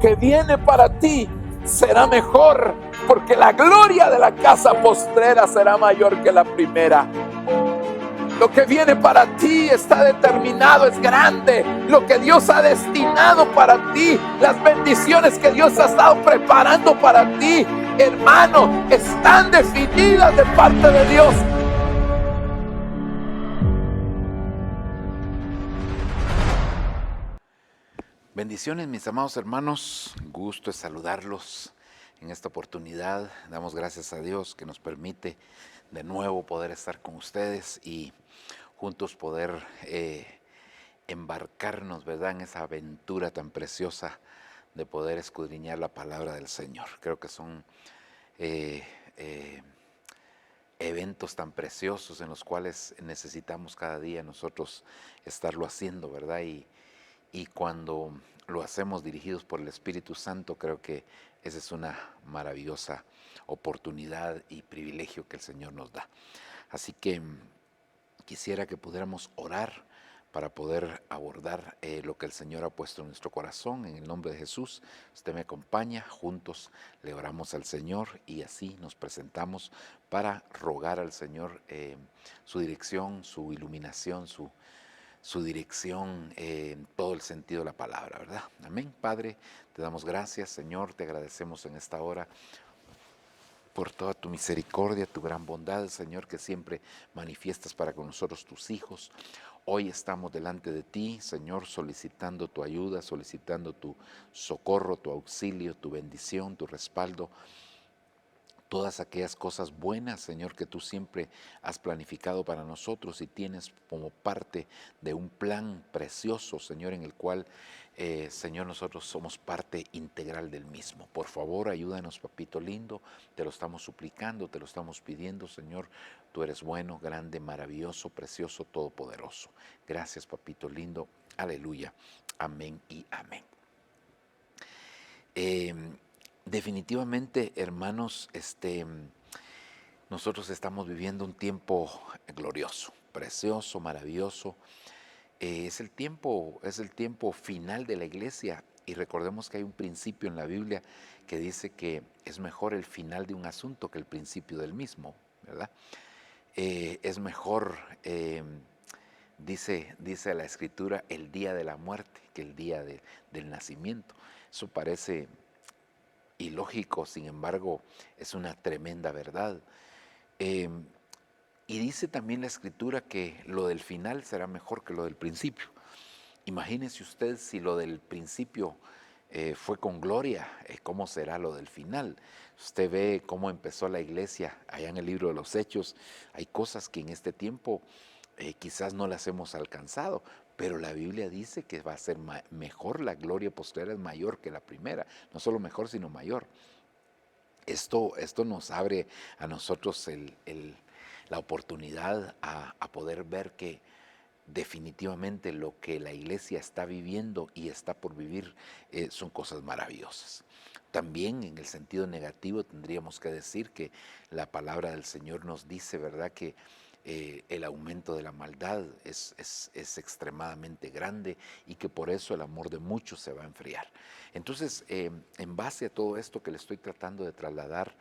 que viene para ti será mejor, porque la gloria de la casa postrera será mayor que la primera. Lo que viene para ti está determinado, es grande. Lo que Dios ha destinado para ti, las bendiciones que Dios ha estado preparando para ti, hermano, están definidas de parte de Dios. Bendiciones, mis amados hermanos, gusto es saludarlos en esta oportunidad. Damos gracias a Dios que nos permite de nuevo poder estar con ustedes y juntos poder embarcarnos, ¿verdad?, en esa aventura tan preciosa de poder escudriñar la palabra del Señor. Creo que son eventos tan preciosos en los cuales necesitamos cada día nosotros estarlo haciendo, ¿verdad? Y cuando lo hacemos dirigidos por el Espíritu Santo, creo que esa es una maravillosa oportunidad y privilegio que el Señor nos da. Así que quisiera que pudiéramos orar para poder abordar lo que el Señor ha puesto en nuestro corazón. En el nombre de Jesús, usted me acompaña, juntos le oramos al Señor y así nos presentamos para rogar al Señor su dirección, su iluminación, su dirección en todo el sentido de la palabra, ¿verdad? Amén. Padre, te damos gracias, Señor, te agradecemos en esta hora por toda tu misericordia, tu gran bondad, Señor, que siempre manifiestas para con nosotros, tus hijos. Hoy estamos delante de ti, Señor, solicitando tu ayuda, solicitando tu socorro, tu auxilio, tu bendición, tu respaldo. Todas aquellas cosas buenas, Señor, que tú siempre has planificado para nosotros y tienes como parte de un plan precioso, Señor, en el cual, Señor, nosotros somos parte integral del mismo. Por favor, ayúdanos, papito lindo, te lo estamos suplicando, te lo estamos pidiendo, Señor. Tú eres bueno, grande, maravilloso, precioso, todopoderoso. Gracias, papito lindo. Aleluya. Amén y amén. Definitivamente, hermanos, nosotros estamos viviendo un tiempo glorioso, precioso, maravilloso. Es el tiempo final de la iglesia y recordemos que hay un principio en la Biblia que dice que es mejor el final de un asunto que el principio del mismo, ¿verdad? Es mejor, dice la Escritura, el día de la muerte que el día del nacimiento. Eso parece ilógico, sin embargo, es una tremenda verdad. Y dice también la Escritura que lo del final será mejor que lo del principio. Imagínese usted si lo del principio fue con gloria, ¿cómo será lo del final? Usted ve cómo empezó la iglesia allá en el libro de los Hechos. Hay cosas que en este tiempo quizás no las hemos alcanzado, pero la Biblia dice que va a ser mejor, la gloria posterior es mayor que la primera, no solo mejor, sino mayor. Esto nos abre a nosotros la oportunidad a poder ver que definitivamente lo que la iglesia está viviendo y está por vivir son cosas maravillosas. También en el sentido negativo tendríamos que decir que la palabra del Señor nos dice, ¿verdad?, que el aumento de la maldad es extremadamente grande y que por eso el amor de muchos se va a enfriar. Entonces, en base a todo esto que le estoy tratando de trasladar,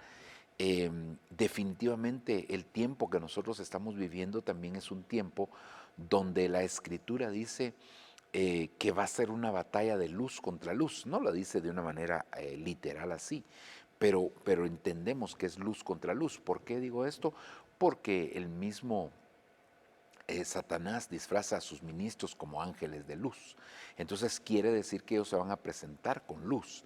definitivamente el tiempo que nosotros estamos viviendo también es un tiempo donde la Escritura dice que va a ser una batalla de luz contra luz. No lo dice de una manera literal así, pero entendemos que es luz contra luz. ¿Por qué digo esto? Porque el mismo Satanás disfraza a sus ministros como ángeles de luz. Entonces quiere decir que ellos se van a presentar con luz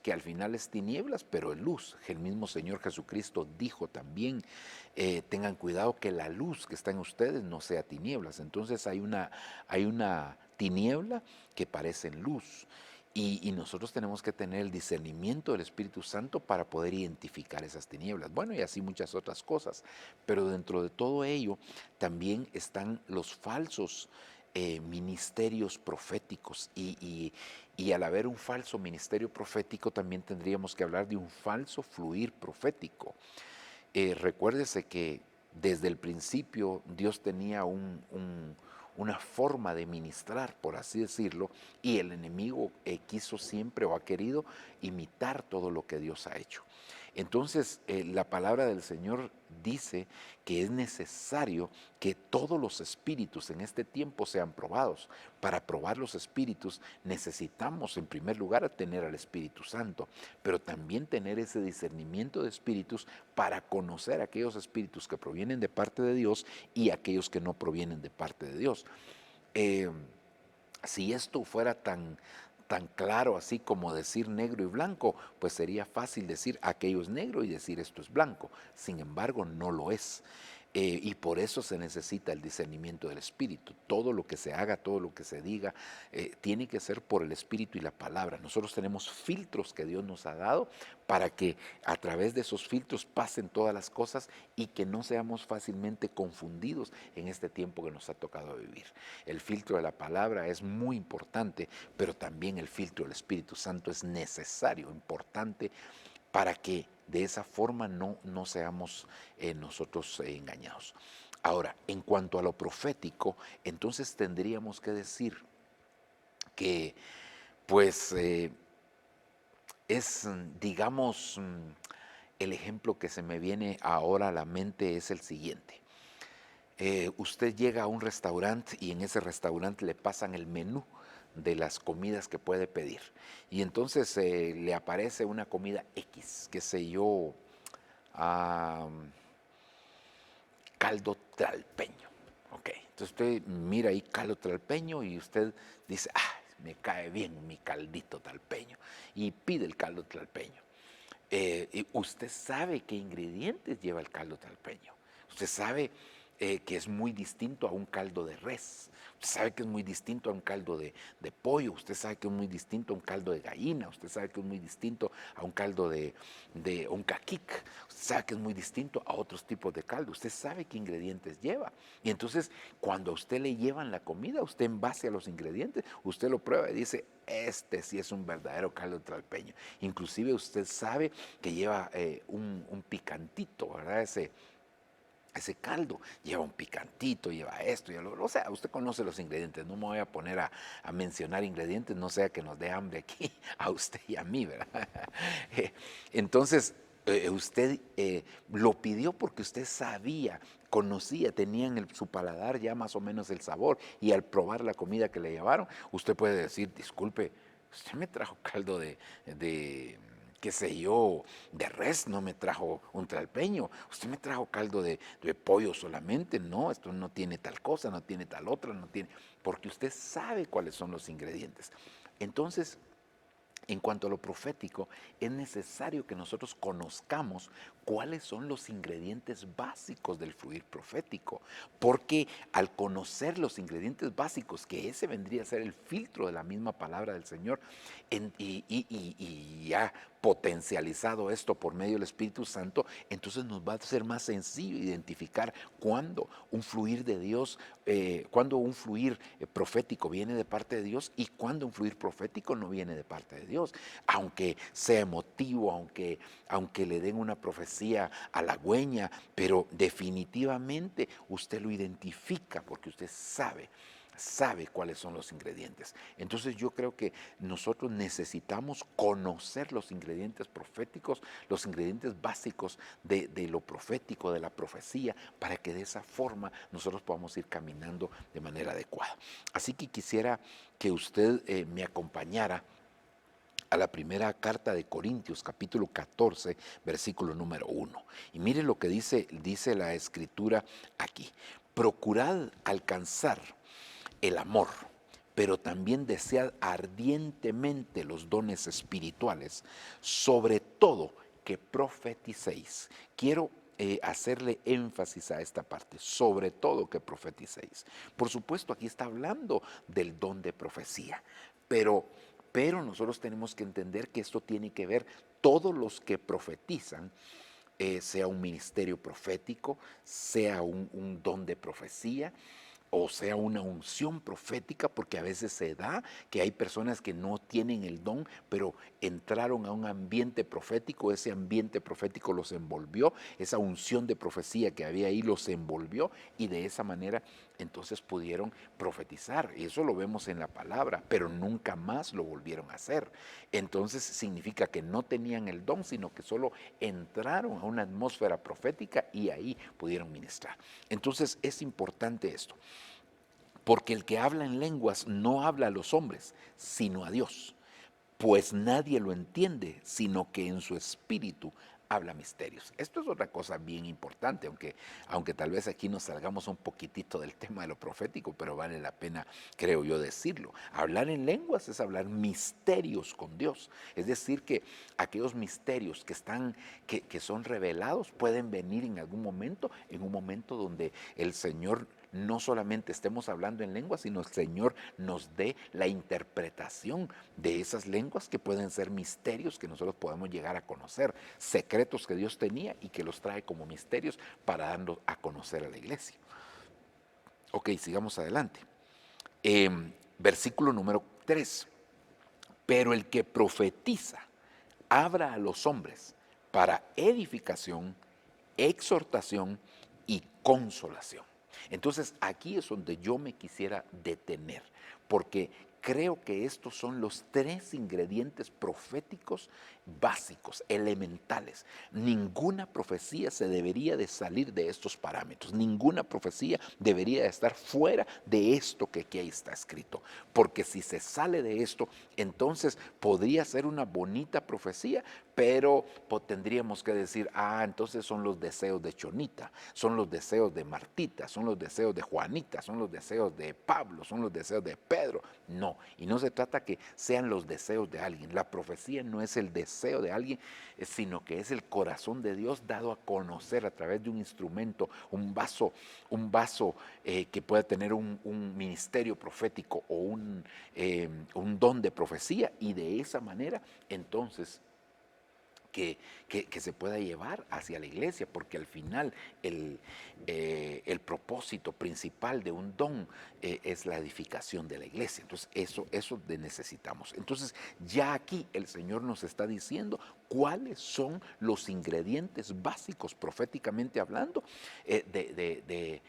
que al final es tinieblas, pero es luz. El mismo Señor Jesucristo dijo también, tengan cuidado que la luz que está en ustedes no sea tinieblas. Entonces hay una tiniebla que parece en luz. Y nosotros tenemos que tener el discernimiento del Espíritu Santo para poder identificar esas tinieblas. Bueno, y así muchas otras cosas. Pero dentro de todo ello también están los falsos ministerios proféticos. Y al haber un falso ministerio profético, también tendríamos que hablar de un falso fluir profético. Recuérdese que desde el principio Dios tenía una forma de ministrar, por así decirlo, y el enemigo quiso siempre o ha querido imitar todo lo que Dios ha hecho. Entonces, la palabra del Señor dice que es necesario que todos los espíritus en este tiempo sean probados. Para probar los espíritus necesitamos en primer lugar tener al Espíritu Santo, pero también tener ese discernimiento de espíritus para conocer aquellos espíritus que provienen de parte de Dios y aquellos que no provienen de parte de Dios. Eh, si esto fuera tan claro así como decir negro y blanco, pues sería fácil decir aquello es negro y decir esto es blanco. Sin embargo, no lo es. Y por eso se necesita el discernimiento del Espíritu. Todo lo que se haga, todo lo que se diga, tiene que ser por el Espíritu y la palabra. Nosotros tenemos filtros que Dios nos ha dado para que a través de esos filtros pasen todas las cosas y que no seamos fácilmente confundidos en este tiempo que nos ha tocado vivir. El filtro de la palabra es muy importante, pero también el filtro del Espíritu Santo es necesario, importante, para que de esa forma no seamos nosotros engañados. Ahora, en cuanto a lo profético, entonces tendríamos que decir que pues es, digamos, el ejemplo que se me viene ahora a la mente es el siguiente. Usted llega a un restaurante y en ese restaurante le pasan el menú de las comidas que puede pedir. Y entonces le aparece una comida X, qué sé yo, ah, caldo tralpeño. Ok, entonces usted mira ahí caldo tralpeño y usted dice, me cae bien mi caldito tralpeño. Y pide el caldo tralpeño. Y usted sabe qué ingredientes lleva el caldo tralpeño. Usted sabe que es muy distinto a un caldo de res. Usted sabe que es muy distinto a un caldo de pollo. Usted sabe que es muy distinto a un caldo de gallina. Usted sabe que es muy distinto a un caldo de un caquic. Usted sabe que es muy distinto a otros tipos de caldo. Usted sabe qué ingredientes lleva. Y entonces, cuando a usted le llevan la comida, usted en base a los ingredientes, usted lo prueba y dice, este sí es un verdadero caldo tralpeño. Inclusive usted sabe que lleva un picantito, ¿verdad? Ese caldo lleva un picantito, lleva esto, o sea, usted conoce los ingredientes, no me voy a poner a mencionar ingredientes, no sea que nos dé hambre aquí a usted y a mí, ¿verdad? Entonces, usted lo pidió porque usted sabía, conocía, tenía en su paladar ya más o menos el sabor, y al probar la comida que le llevaron, usted puede decir, disculpe, usted me trajo caldo de qué sé yo, de res, no me trajo un tralpeño, usted me trajo caldo de pollo solamente, no, esto no tiene tal cosa, no tiene tal otra, no tiene, porque usted sabe cuáles son los ingredientes. Entonces, en cuanto a lo profético, es necesario que nosotros conozcamos cuáles son los ingredientes básicos del fluir profético, porque al conocer los ingredientes básicos, que ese vendría a ser el filtro de la misma palabra del Señor, y ya potencializado esto por medio del Espíritu Santo, entonces nos va a ser más sencillo identificar cuándo un fluir de Dios, cuándo un fluir profético viene de parte de Dios y cuándo un fluir profético no viene de parte de Dios. Aunque sea emotivo, aunque le den una profecía halagüeña, pero definitivamente usted lo identifica porque usted sabe cuáles son los ingredientes. Entonces yo creo que nosotros necesitamos conocer los ingredientes proféticos, los ingredientes básicos de lo profético, de la profecía, para que de esa forma nosotros podamos ir caminando de manera adecuada. Así que quisiera que usted me acompañara a la primera carta de Corintios, capítulo 14, versículo número 1. Y mire lo que dice la Escritura aquí. Procurad alcanzar el amor, pero también desead ardientemente los dones espirituales, sobre todo que profeticéis. Quiero hacerle énfasis a esta parte, sobre todo que profeticéis. Por supuesto, aquí está hablando del don de profecía, pero nosotros tenemos que entender que esto tiene que ver todos los que profetizan, sea un ministerio profético, sea un don de profecía, o sea una unción profética, porque a veces se da que hay personas que no tienen el don, pero entraron a un ambiente profético, ese ambiente profético los envolvió, esa unción de profecía que había ahí los envolvió y de esa manera entonces pudieron profetizar. Y eso lo vemos en la palabra, pero nunca más lo volvieron a hacer. Entonces significa que no tenían el don, sino que solo entraron a una atmósfera profética y ahí pudieron ministrar. Entonces es importante esto, porque el que habla en lenguas no habla a los hombres, sino a Dios, pues nadie lo entiende, sino que en su espíritu habla misterios. Esto es otra cosa bien importante, aunque tal vez aquí nos salgamos un poquitito del tema de lo profético, pero vale la pena, creo yo, decirlo. Hablar en lenguas es hablar misterios con Dios. Es decir, que aquellos misterios que son revelados pueden venir en algún momento, en un momento donde el Señor no solamente estemos hablando en lenguas, sino el Señor nos dé la interpretación de esas lenguas que pueden ser misterios que nosotros podemos llegar a conocer, secretos que Dios tenía y que los trae como misterios para darnos a conocer a la iglesia. Ok, sigamos adelante. Versículo número 3. Pero el que profetiza habla a los hombres para edificación, exhortación y consolación. Entonces aquí es donde yo me quisiera detener, porque creo que estos son los 3 ingredientes proféticos básicos, elementales. Ninguna profecía se debería de salir de estos parámetros, ninguna profecía debería de estar fuera de esto que aquí está escrito, porque si se sale de esto, entonces podría ser una bonita profecía, pero tendríamos que decir, entonces son los deseos de Chonita, son los deseos de Martita, son los deseos de Juanita, son los deseos de Pablo, son los deseos de Pedro. No, y no se trata que sean los deseos de alguien. La profecía no es el deseo de alguien, sino que es el corazón de Dios dado a conocer a través de un instrumento, un vaso que pueda tener un ministerio profético o un don de profecía, y de esa manera entonces que se pueda llevar hacia la iglesia, porque al final el propósito principal de un don es la edificación de la iglesia. Entonces eso necesitamos. Entonces ya aquí el Señor nos está diciendo cuáles son los ingredientes básicos, proféticamente hablando, que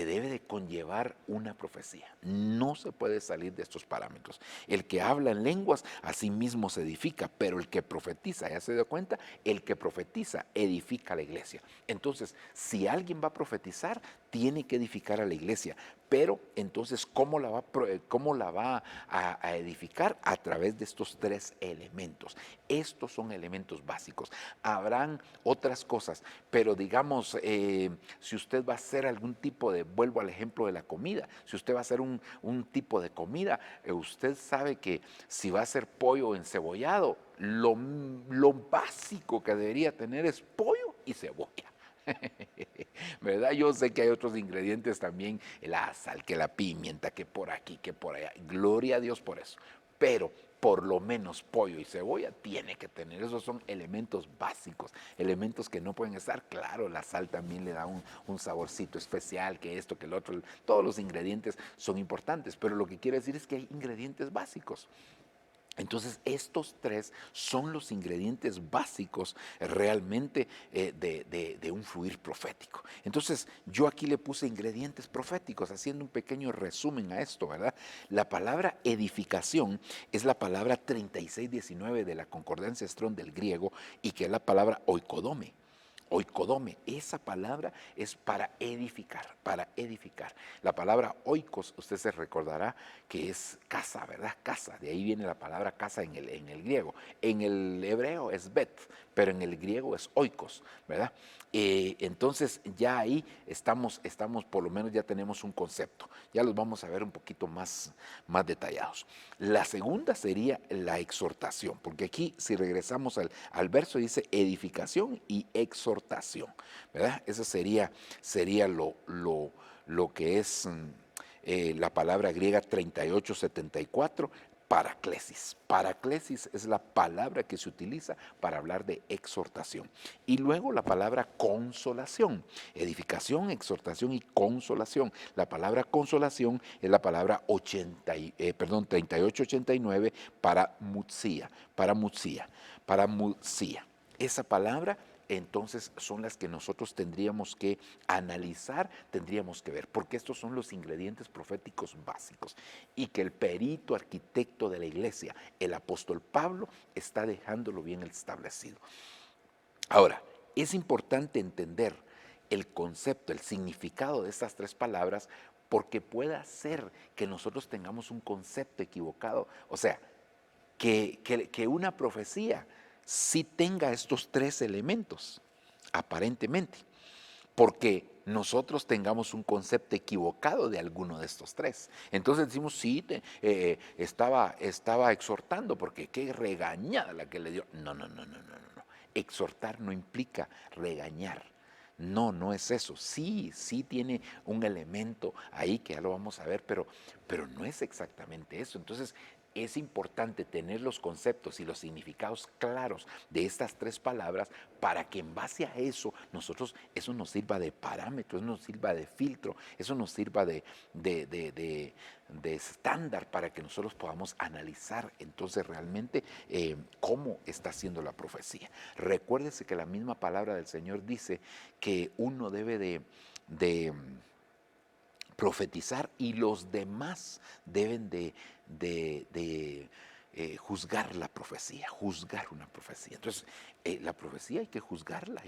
debe de conllevar una profecía. No se puede salir de estos parámetros. El que habla en lenguas, a sí mismo se edifica, pero el que profetiza, ya se dio cuenta, el que profetiza edifica a la iglesia. Entonces, si alguien va a profetizar, tiene que edificar a la iglesia. Pero entonces, ¿cómo la va a edificar? A través de estos 3 elementos. Estos son elementos básicos. Habrán otras cosas, pero digamos, si usted va a hacer algún tipo vuelvo al ejemplo de la comida, si usted va a hacer un tipo de comida, usted sabe que si va a hacer pollo encebollado, lo básico que debería tener es pollo y cebolla. ¿Verdad? Yo sé que hay otros ingredientes también, la sal, que la pimienta, que por aquí, que por allá. Gloria a Dios por eso. Pero por lo menos pollo y cebolla tiene que tener. Esos son elementos básicos, elementos que no pueden estar. Claro, la sal también le da un saborcito especial, que esto, que el otro. Todos los ingredientes son importantes, pero lo que quiero decir es que hay ingredientes básicos. Entonces estos 3 son los ingredientes básicos realmente de un fluir profético. Entonces yo aquí le puse ingredientes proféticos, haciendo un pequeño resumen a esto, ¿verdad? La palabra edificación es la palabra 3619 de la Concordancia Strong del griego, y que es la palabra oikodome. Oikodome, esa palabra es para edificar, para edificar. La palabra oikos, usted se recordará que es casa, ¿verdad? Casa, de ahí viene la palabra casa en el griego. En el hebreo es bet, pero en el griego es oikos, ¿verdad? Entonces ya ahí estamos, por lo menos ya tenemos un concepto. Ya los vamos a ver un poquito más detallados. La segunda sería la exhortación, porque aquí si regresamos al verso dice edificación y exhortación, ¿verdad? Eso sería lo que es la palabra griega 3874, Paraclesis. Paraclesis es la palabra que se utiliza para hablar de exhortación. Y luego la palabra consolación. Edificación, exhortación y consolación. La palabra consolación es la palabra 3889 para mutsía. Esa palabra entonces son las que nosotros tendríamos que analizar, tendríamos que ver, porque estos son los ingredientes proféticos básicos y que el perito arquitecto de la iglesia, el apóstol Pablo, está dejándolo bien establecido. Ahora, es importante entender el concepto, el significado de estas tres palabras, porque puede ser que nosotros tengamos un concepto equivocado, o sea, que una profecía sí tenga estos tres elementos, aparentemente, porque nosotros tengamos un concepto equivocado de alguno de estos tres. Entonces decimos, sí, estaba exhortando, porque qué regañada la que le dio. No. Exhortar no implica regañar. No, no es eso. Sí tiene un elemento ahí que ya lo vamos a ver, pero no es exactamente eso. Entonces, es importante tener los conceptos y los significados claros de estas tres palabras para que en base a eso eso nos sirva de parámetro, eso nos sirva de filtro, eso nos sirva de estándar para que nosotros podamos analizar entonces realmente cómo está haciendo la profecía. Recuérdese que la misma palabra del Señor dice que uno debe de profetizar y los demás deben de juzgar la profecía, juzgar una profecía. Entonces, la profecía hay que juzgarla,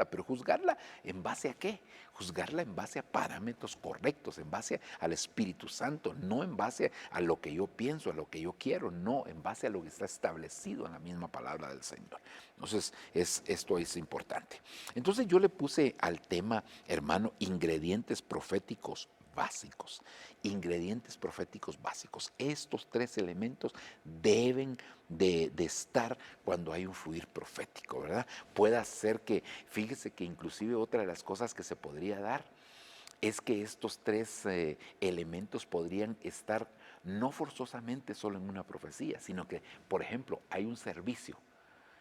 pero juzgarla ¿en base a qué? Juzgarla en base a parámetros correctos, en base al Espíritu Santo, no en base a lo que yo pienso, a lo que yo quiero, no, en base a lo que está establecido en la misma palabra del Señor. Entonces, esto es importante. Entonces, yo le puse al tema, hermano, ingredientes proféticos básicos, ingredientes proféticos básicos. Estos tres elementos deben de estar cuando hay un fluir profético, ¿verdad? Puede ser que, fíjese que inclusive otra de las cosas que se podría dar es que estos tres elementos podrían estar no forzosamente solo en una profecía, sino que, por ejemplo, hay un servicio.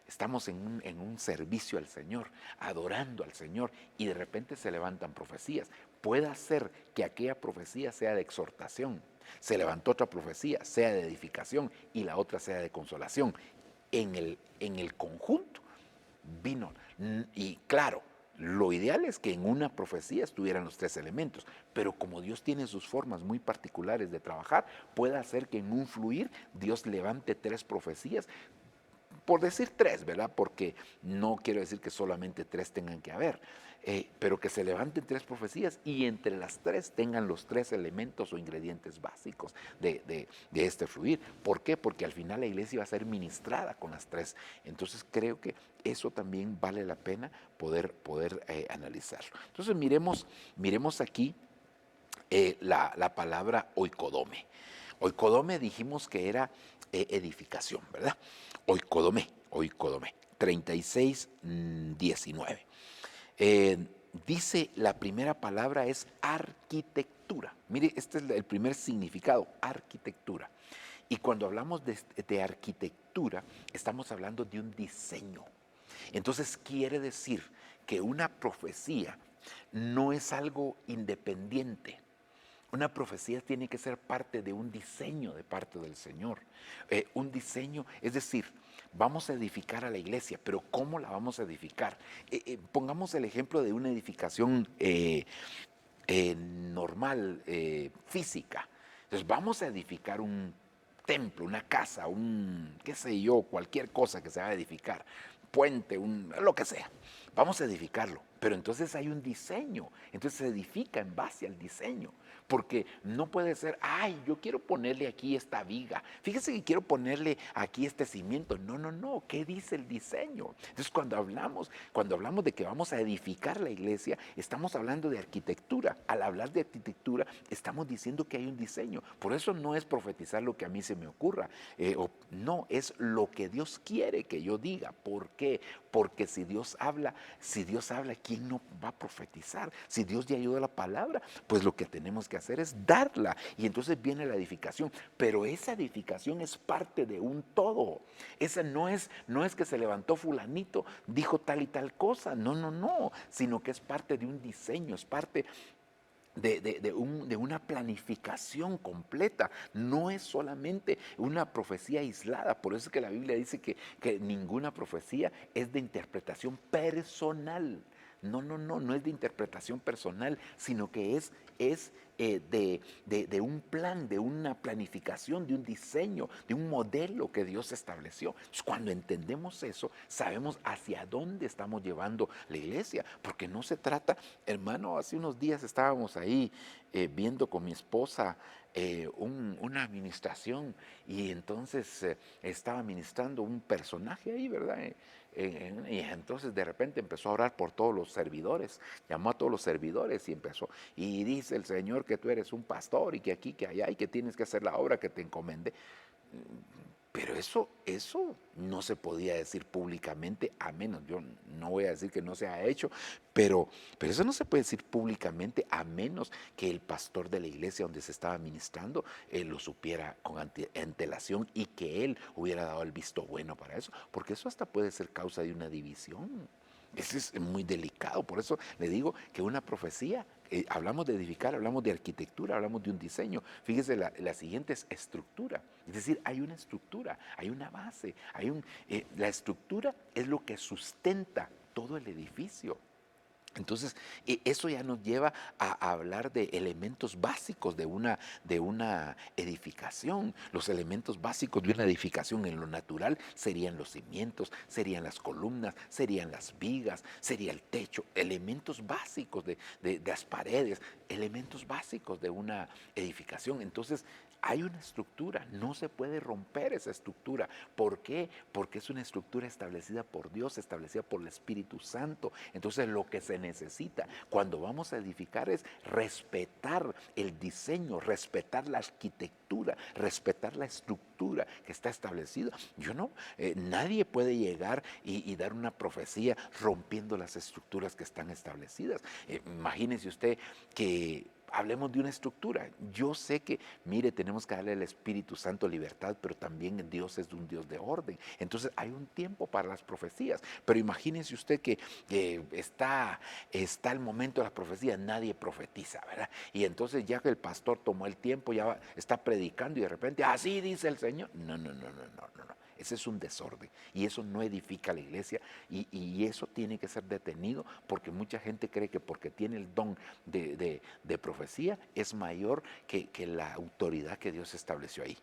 Estamos en un servicio al Señor, adorando al Señor, y de repente se levantan profecías. Puede ser que aquella profecía sea de exhortación, se levantó otra profecía, sea de edificación, y la otra sea de consolación. En el conjunto vino, y claro, lo ideal es que en una profecía estuvieran los tres elementos, pero como Dios tiene sus formas muy particulares de trabajar, puede hacer que en un fluir Dios levante tres profecías, por decir tres, ¿verdad? Porque no quiero decir que solamente tres tengan que haber, pero que se levanten tres profecías y entre las tres tengan los tres elementos o ingredientes básicos de este fluir. ¿Por qué? Porque al final la iglesia va a ser ministrada con las tres. Entonces creo que eso también vale la pena poder analizarlo. Entonces miremos aquí la palabra oikodome. Oikodome dijimos que era edificación, ¿verdad? Oikodome, 36:19. Dice la primera palabra es arquitectura. Mire, este es el primer significado, arquitectura. Y cuando hablamos de arquitectura, estamos hablando de un diseño. Entonces quiere decir que una profecía no es algo independiente. Una profecía tiene que ser parte de un diseño de parte del Señor. Un diseño, es decir, vamos a edificar a la iglesia, pero ¿cómo la vamos a edificar? Pongamos el ejemplo de una edificación normal, física. Entonces vamos a edificar un templo, una casa, qué sé yo, cualquier cosa que se va a edificar, puente, lo que sea. Vamos a edificarlo, pero entonces hay un diseño, entonces se edifica en base al diseño. Porque no puede ser, ay, yo quiero ponerle aquí esta viga, fíjese que quiero ponerle aquí este cimiento. No, ¿qué dice el diseño? Entonces cuando hablamos de que vamos a edificar la iglesia, estamos hablando de arquitectura. Al hablar de arquitectura, estamos diciendo que hay un diseño. Por eso no es profetizar lo que a mí se me ocurra, no, es lo que Dios quiere que yo diga. ¿Por qué? Porque si Dios habla, ¿quién no va a profetizar? Si Dios ya dio la palabra, pues lo que tenemos que que hacer es darla. Y entonces viene la edificación. Pero esa edificación es parte de un todo. Esa no es que se levantó fulanito, dijo tal y tal cosa. No, no, no. Sino que es parte de un diseño, es parte de una planificación completa. No es solamente una profecía aislada. Por eso es que la Biblia dice que ninguna profecía es de interpretación personal. No, no, no, no es de interpretación personal, sino que es de un plan, de una planificación, de un diseño, de un modelo que Dios estableció. Entonces, cuando entendemos eso, sabemos hacia dónde estamos llevando la iglesia, porque no se trata, hermano, hace unos días estábamos ahí viendo con mi esposa una administración, y entonces estaba ministrando un personaje ahí, ¿verdad? Y entonces de repente empezó a orar por todos los servidores, llamó a todos los servidores y empezó, y dice el Señor que tú eres un pastor y que aquí, que allá, y que tienes que hacer la obra que te encomendé. Pero eso no se podía decir públicamente, a menos, yo no voy a decir que no se ha hecho, pero eso no se puede decir públicamente a menos que el pastor de la iglesia donde se estaba ministrando lo supiera con antelación y que él hubiera dado el visto bueno para eso, porque eso hasta puede ser causa de una división. Eso es muy delicado, por eso le digo que una profecía, hablamos de edificar, hablamos de arquitectura, hablamos de un diseño. Fíjese, la siguiente es estructura, es decir, hay una estructura, hay una base, la estructura es lo que sustenta todo el edificio. Entonces, eso ya nos lleva a hablar de elementos básicos de una edificación. Los elementos básicos de una edificación en lo natural serían los cimientos, serían las columnas, serían las vigas, sería el techo, elementos básicos de las paredes, elementos básicos de una edificación. Entonces, hay una estructura, no se puede romper esa estructura. ¿Por qué? Porque es una estructura establecida por Dios, establecida por el Espíritu Santo. Entonces lo que se necesita cuando vamos a edificar es respetar el diseño, respetar la arquitectura, respetar la estructura que está establecida. Nadie puede llegar y dar una profecía rompiendo las estructuras que están establecidas. Imagínese usted que hablemos de una estructura. Yo sé que, mire, tenemos que darle al Espíritu Santo libertad, pero también Dios es un Dios de orden. Entonces hay un tiempo para las profecías. Pero imagínese usted que está el momento de las profecías, nadie profetiza, ¿verdad? Y entonces ya que el pastor tomó el tiempo, está predicando y de repente, así dice el Señor. No, no, no, no, no, no, no. Ese es un desorden y eso no edifica la iglesia, y eso tiene que ser detenido, porque mucha gente cree que porque tiene el don de profecía es mayor que la autoridad que Dios estableció ahí.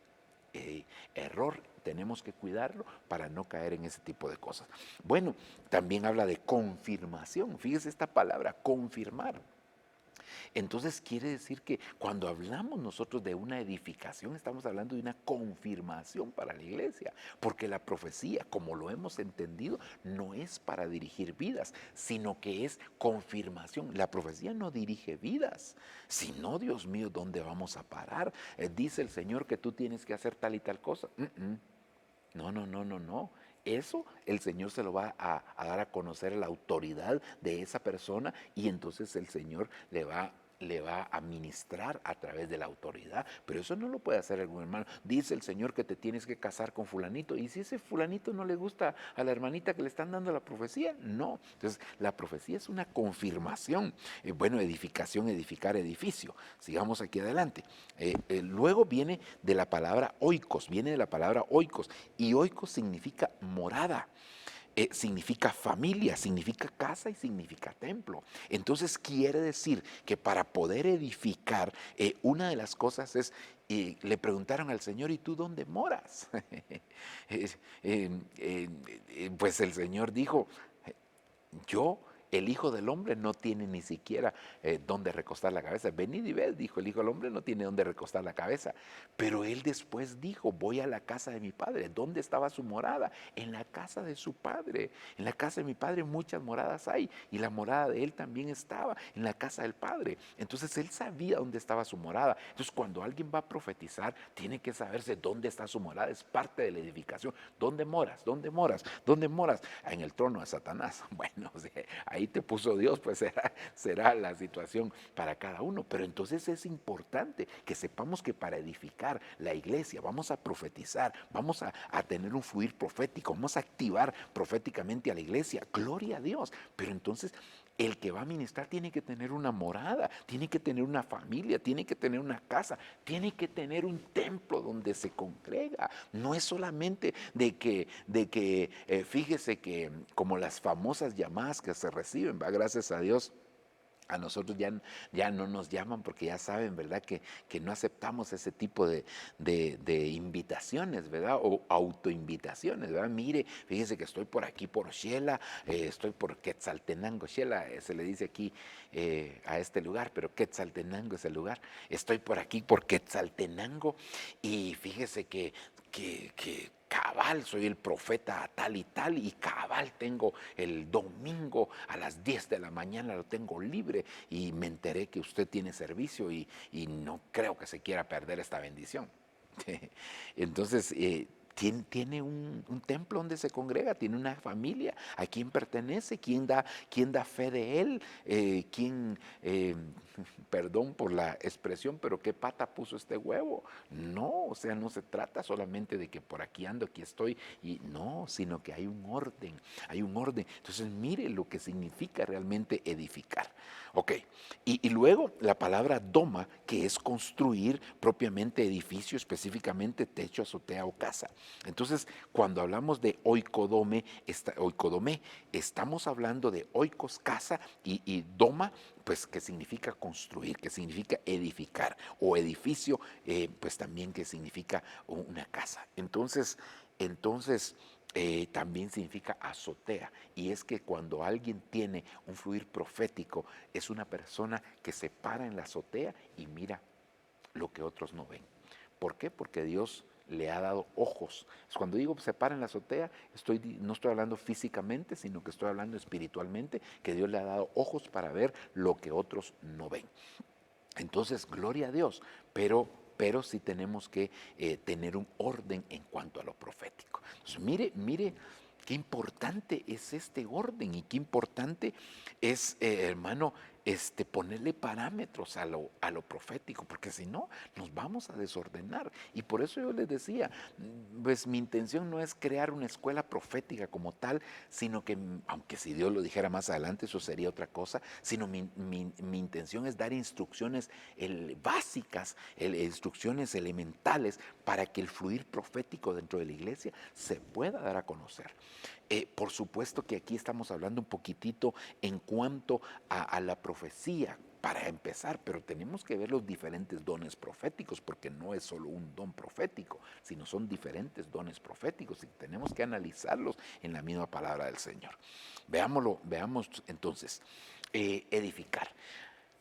Error, tenemos que cuidarlo para no caer en ese tipo de cosas. Bueno, también habla de confirmación. Fíjese esta palabra, confirmar. Entonces quiere decir que cuando hablamos nosotros de una edificación, estamos hablando de una confirmación para la iglesia, porque la profecía, como lo hemos entendido, no es para dirigir vidas, sino que es confirmación. La profecía no dirige vidas, sino, Dios mío, ¿dónde vamos a parar? Dice el Señor que tú tienes que hacer tal y tal cosa. No, no, no, no, no. Eso el Señor se lo va a dar a conocer a la autoridad de esa persona, y entonces el Señor le va a ministrar a través de la autoridad. Pero eso no lo puede hacer algún hermano. Dice el Señor que te tienes que casar con fulanito, y si ese fulanito no le gusta a la hermanita que le están dando la profecía, no. Entonces la profecía es una confirmación. Bueno, edificación, edificar, edificio. Sigamos aquí adelante. Luego viene de la palabra oikos, y oikos significa morada. Significa familia, significa casa y significa templo. Entonces quiere decir que para poder edificar, una de las cosas es, le preguntaron al Señor, ¿y tú dónde moras? Pues el Señor dijo, el Hijo del Hombre no tiene ni siquiera dónde recostar la cabeza. Venid y ved, dijo, el Hijo del Hombre no tiene dónde recostar la cabeza. Pero él después dijo, voy a la casa de mi Padre. ¿Dónde estaba su morada? En la casa de su Padre. En la casa de mi Padre muchas moradas hay, y la morada de él también estaba en la casa del Padre. Entonces él sabía dónde estaba su morada. Entonces cuando alguien va a profetizar, tiene que saberse dónde está su morada. Es parte de la edificación. ¿Dónde moras? ¿Dónde moras? ¿Dónde moras? En el trono de Satanás. Bueno, o sea, ahí ahí te puso Dios, pues será la situación para cada uno. Pero entonces es importante que sepamos que para edificar la iglesia vamos a profetizar, vamos a tener un fluir profético, vamos a activar proféticamente a la iglesia. Gloria a Dios. Pero entonces el que va a ministrar tiene que tener una morada, tiene que tener una familia, tiene que tener una casa, tiene que tener un templo donde se congrega. No es solamente fíjese que como las famosas llamadas que se reciben, va, gracias a Dios. A nosotros ya no nos llaman porque ya saben, ¿verdad? Que no aceptamos ese tipo de invitaciones, ¿verdad? O autoinvitaciones, ¿verdad? Mire, fíjese que estoy por aquí por Xela, estoy por Quetzaltenango. Xela se le dice aquí a este lugar, pero Quetzaltenango es el lugar. Estoy por aquí por Quetzaltenango y fíjese que cabal, soy el profeta tal y cabal tengo el domingo a las 10 de la mañana, lo tengo libre y me enteré que usted tiene servicio y no creo que se quiera perder esta bendición. Entonces, tiene un templo donde se congrega, tiene una familia, a quién pertenece, quién da fe de él, perdón por la expresión, pero qué pata puso este huevo. No, o sea, no se trata solamente de que por aquí ando, aquí estoy, y no, sino que hay un orden, hay un orden. Entonces, mire lo que significa realmente edificar. Ok, y luego la palabra doma, que es construir propiamente edificio, específicamente techo, azotea o casa. Entonces, cuando hablamos de oikodome, estamos hablando de oikos, casa, y doma, pues que significa construir, que significa edificar, o edificio, pues también que significa una casa. Entonces también significa azotea, y es que cuando alguien tiene un fluir profético, es una persona que se para en la azotea y mira lo que otros no ven. ¿Por qué? Porque Dios le ha dado ojos. Cuando digo se para en la azotea, no estoy hablando físicamente, sino que estoy hablando espiritualmente, que Dios le ha dado ojos para ver lo que otros no ven. Entonces, gloria a Dios, pero sí tenemos que tener un orden en cuanto a lo profético. Entonces, mire qué importante es este orden y qué importante es, hermano, ponerle parámetros a lo profético, porque si no, nos vamos a desordenar. Y por eso yo les decía, pues mi intención no es crear una escuela profética como tal, sino que, aunque si Dios lo dijera más adelante, eso sería otra cosa, sino mi intención es dar instrucciones básicas, instrucciones elementales para que el fluir profético dentro de la iglesia se pueda dar a conocer. Por supuesto que aquí estamos hablando un poquitito en cuanto a la profecía, para empezar, pero tenemos que ver los diferentes dones proféticos, porque no es solo un don profético, sino son diferentes dones proféticos y tenemos que analizarlos en la misma palabra del Señor. Veamos entonces, edificar.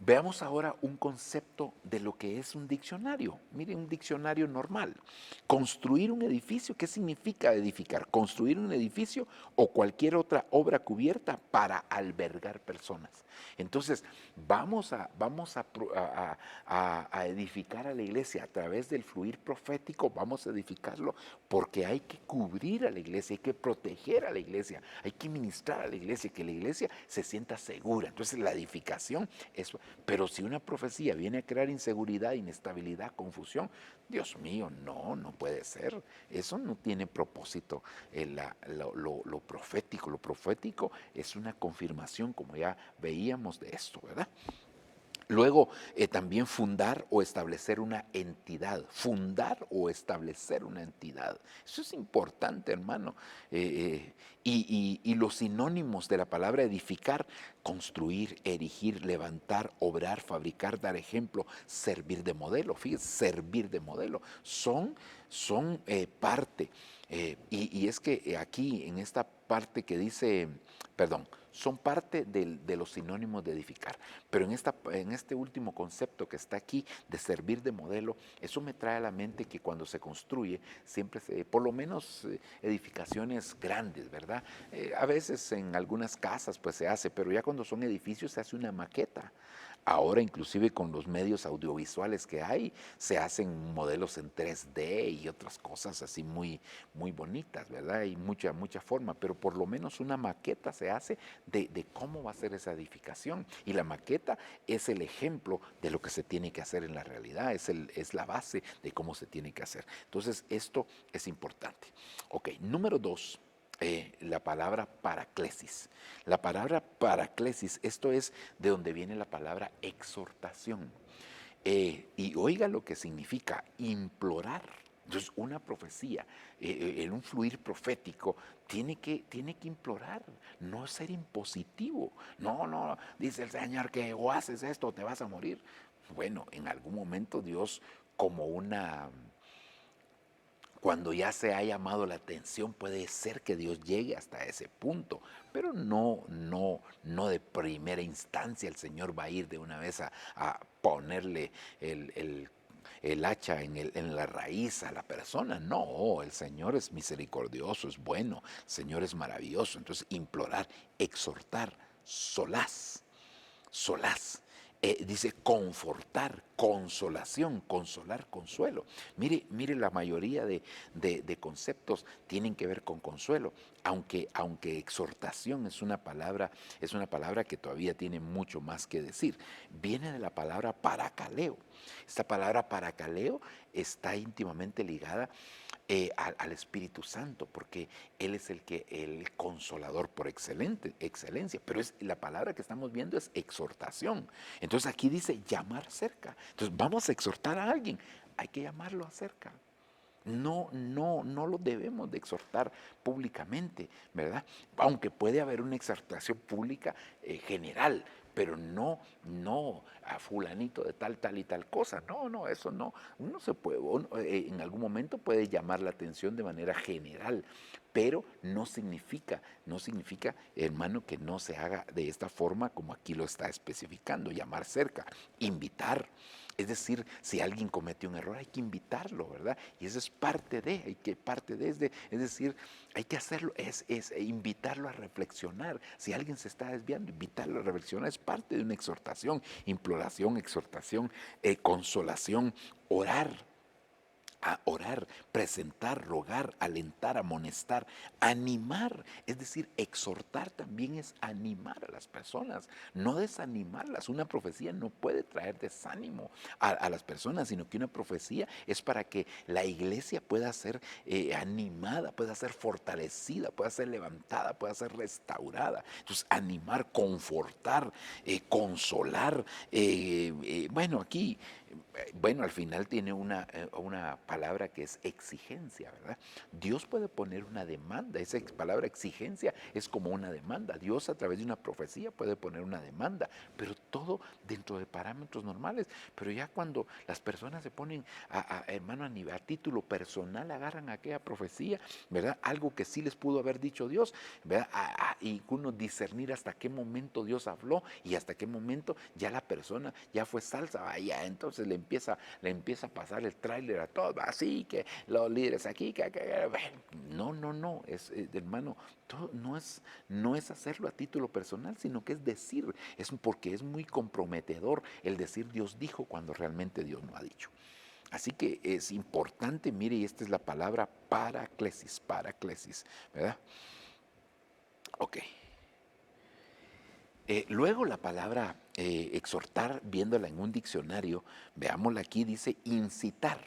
Veamos ahora un concepto de lo que es un diccionario. Mire, un diccionario normal. Construir un edificio, ¿qué significa edificar? Construir un edificio o cualquier otra obra cubierta para albergar personas. Entonces, vamos a edificar a la iglesia a través del fluir profético, vamos a edificarlo porque hay que cubrir a la iglesia, hay que proteger a la iglesia, hay que ministrar a la iglesia, que la iglesia se sienta segura. Entonces, la edificación es... Pero si una profecía viene a crear inseguridad, inestabilidad, confusión, Dios mío, no puede ser. Eso no tiene propósito. Lo profético, lo profético es una confirmación, como ya veíamos de esto, ¿verdad? Luego, también fundar o establecer una entidad. Fundar o establecer una entidad. Eso es importante, hermano. Y los sinónimos de la palabra edificar: construir, erigir, levantar, obrar, fabricar, dar ejemplo, servir de modelo. Fíjense, servir de modelo. Son parte. Y es que aquí, en esta parte que dice, perdón, son parte de los sinónimos de edificar. Pero en este último concepto que está aquí, de servir de modelo, eso me trae a la mente que cuando se construye, siempre por lo menos edificaciones grandes, ¿verdad? A veces en algunas casas pues se hace, pero ya cuando son edificios se hace una maqueta. Ahora inclusive con los medios audiovisuales que hay, se hacen modelos en 3D y otras cosas así muy, muy bonitas, ¿verdad? Hay mucha forma, pero por lo menos una maqueta se hace de cómo va a ser esa edificación. Y la maqueta es el ejemplo de lo que se tiene que hacer en la realidad, es la base de cómo se tiene que hacer. Entonces, esto es importante. Ok, número 2. La palabra paraclesis. La palabra paraclesis, esto es de donde viene la palabra exhortación. Y oiga lo que significa implorar. Entonces, una profecía, en un fluir profético, tiene que implorar, no ser impositivo. No, no, dice el Señor que o haces esto o te vas a morir. Bueno, en algún momento Dios, como una cuando ya se ha llamado la atención, puede ser que Dios llegue hasta ese punto, pero no de primera instancia el Señor va a ir de una vez a ponerle el hacha en la raíz a la persona. No, el Señor es misericordioso, es bueno, el Señor es maravilloso. Entonces, implorar, exhortar, solaz, solaz. Dice confortar, consolación, consolar, consuelo. Mire, la mayoría de conceptos tienen que ver con consuelo, aunque exhortación es una palabra que todavía tiene mucho más que decir. Viene de la palabra paracaleo. Esta palabra paracaleo está íntimamente ligada al Espíritu Santo, porque Él es el consolador por excelencia, pero la palabra que estamos viendo es exhortación. Entonces aquí dice llamar cerca. Entonces vamos a exhortar a alguien, hay que llamarlo acerca. No lo debemos de exhortar públicamente, ¿verdad? Aunque puede haber una exhortación pública general, pero no a fulanito de tal y tal cosa. No, eso no. Uno se puede, en algún momento puede llamar la atención de manera general, pero no significa, hermano, que no se haga de esta forma como aquí lo está especificando, llamar cerca, invitar. Es decir, si alguien comete un error, hay que invitarlo, ¿verdad? Y eso es es decir, hay que hacerlo, es invitarlo a reflexionar. Si alguien se está desviando, invitarlo a reflexionar es parte de una exhortación, imploración, exhortación, consolación, orar. A orar, presentar, rogar, alentar, amonestar, animar. Es decir, exhortar también es animar a las personas, no desanimarlas. Una profecía no puede traer desánimo a las personas, sino que una profecía es para que la iglesia pueda ser animada, pueda ser fortalecida, pueda ser levantada, pueda ser restaurada. Entonces, animar, confortar, consolar. Bueno, aquí bueno, al final tiene una palabra que es exigencia, ¿verdad? Dios puede poner una demanda, esa palabra exigencia es como una demanda. Dios a través de una profecía puede poner una demanda, pero todo dentro de parámetros normales. Pero ya cuando las personas se ponen, hermano, a título personal, agarran aquella profecía, ¿verdad? Algo que sí les pudo haber dicho Dios, ¿verdad? Y uno discernir hasta qué momento Dios habló y hasta qué momento ya la persona ya fue salsa, vaya, entonces le empieza a pasar el tráiler a todos, así que los líderes aquí, no, hermano, todo no es hacerlo a título personal, sino que es decir, porque es muy comprometedor el decir Dios dijo cuando realmente Dios no ha dicho. Así que es importante, mire, y esta es la palabra paraclesis, ¿verdad? Ok. Luego la palabra exhortar, viéndola en un diccionario, veámosla aquí, dice incitar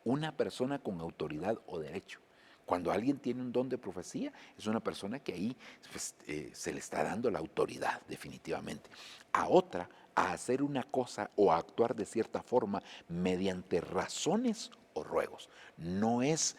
una persona con autoridad o derecho. Cuando alguien tiene un don de profecía, es una persona que ahí pues, se le está dando la autoridad, definitivamente. A otra, a hacer una cosa o a actuar de cierta forma mediante razones o ruegos. No es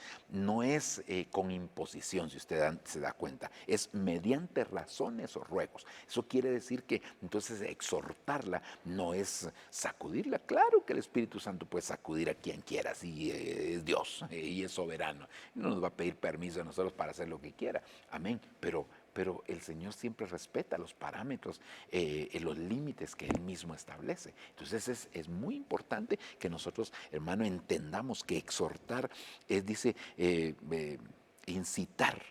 con imposición, si usted se da cuenta, es mediante razones o ruegos. Eso quiere decir que entonces exhortarla no es sacudirla. Claro que el Espíritu Santo puede sacudir a quien quiera, si es Dios y es soberano. No nos va a pedir permiso a nosotros para hacer lo que quiera. Amén. Pero el Señor siempre respeta los parámetros, los límites que Él mismo establece. Entonces es muy importante que nosotros, hermano, entendamos que exhortar dice, incitar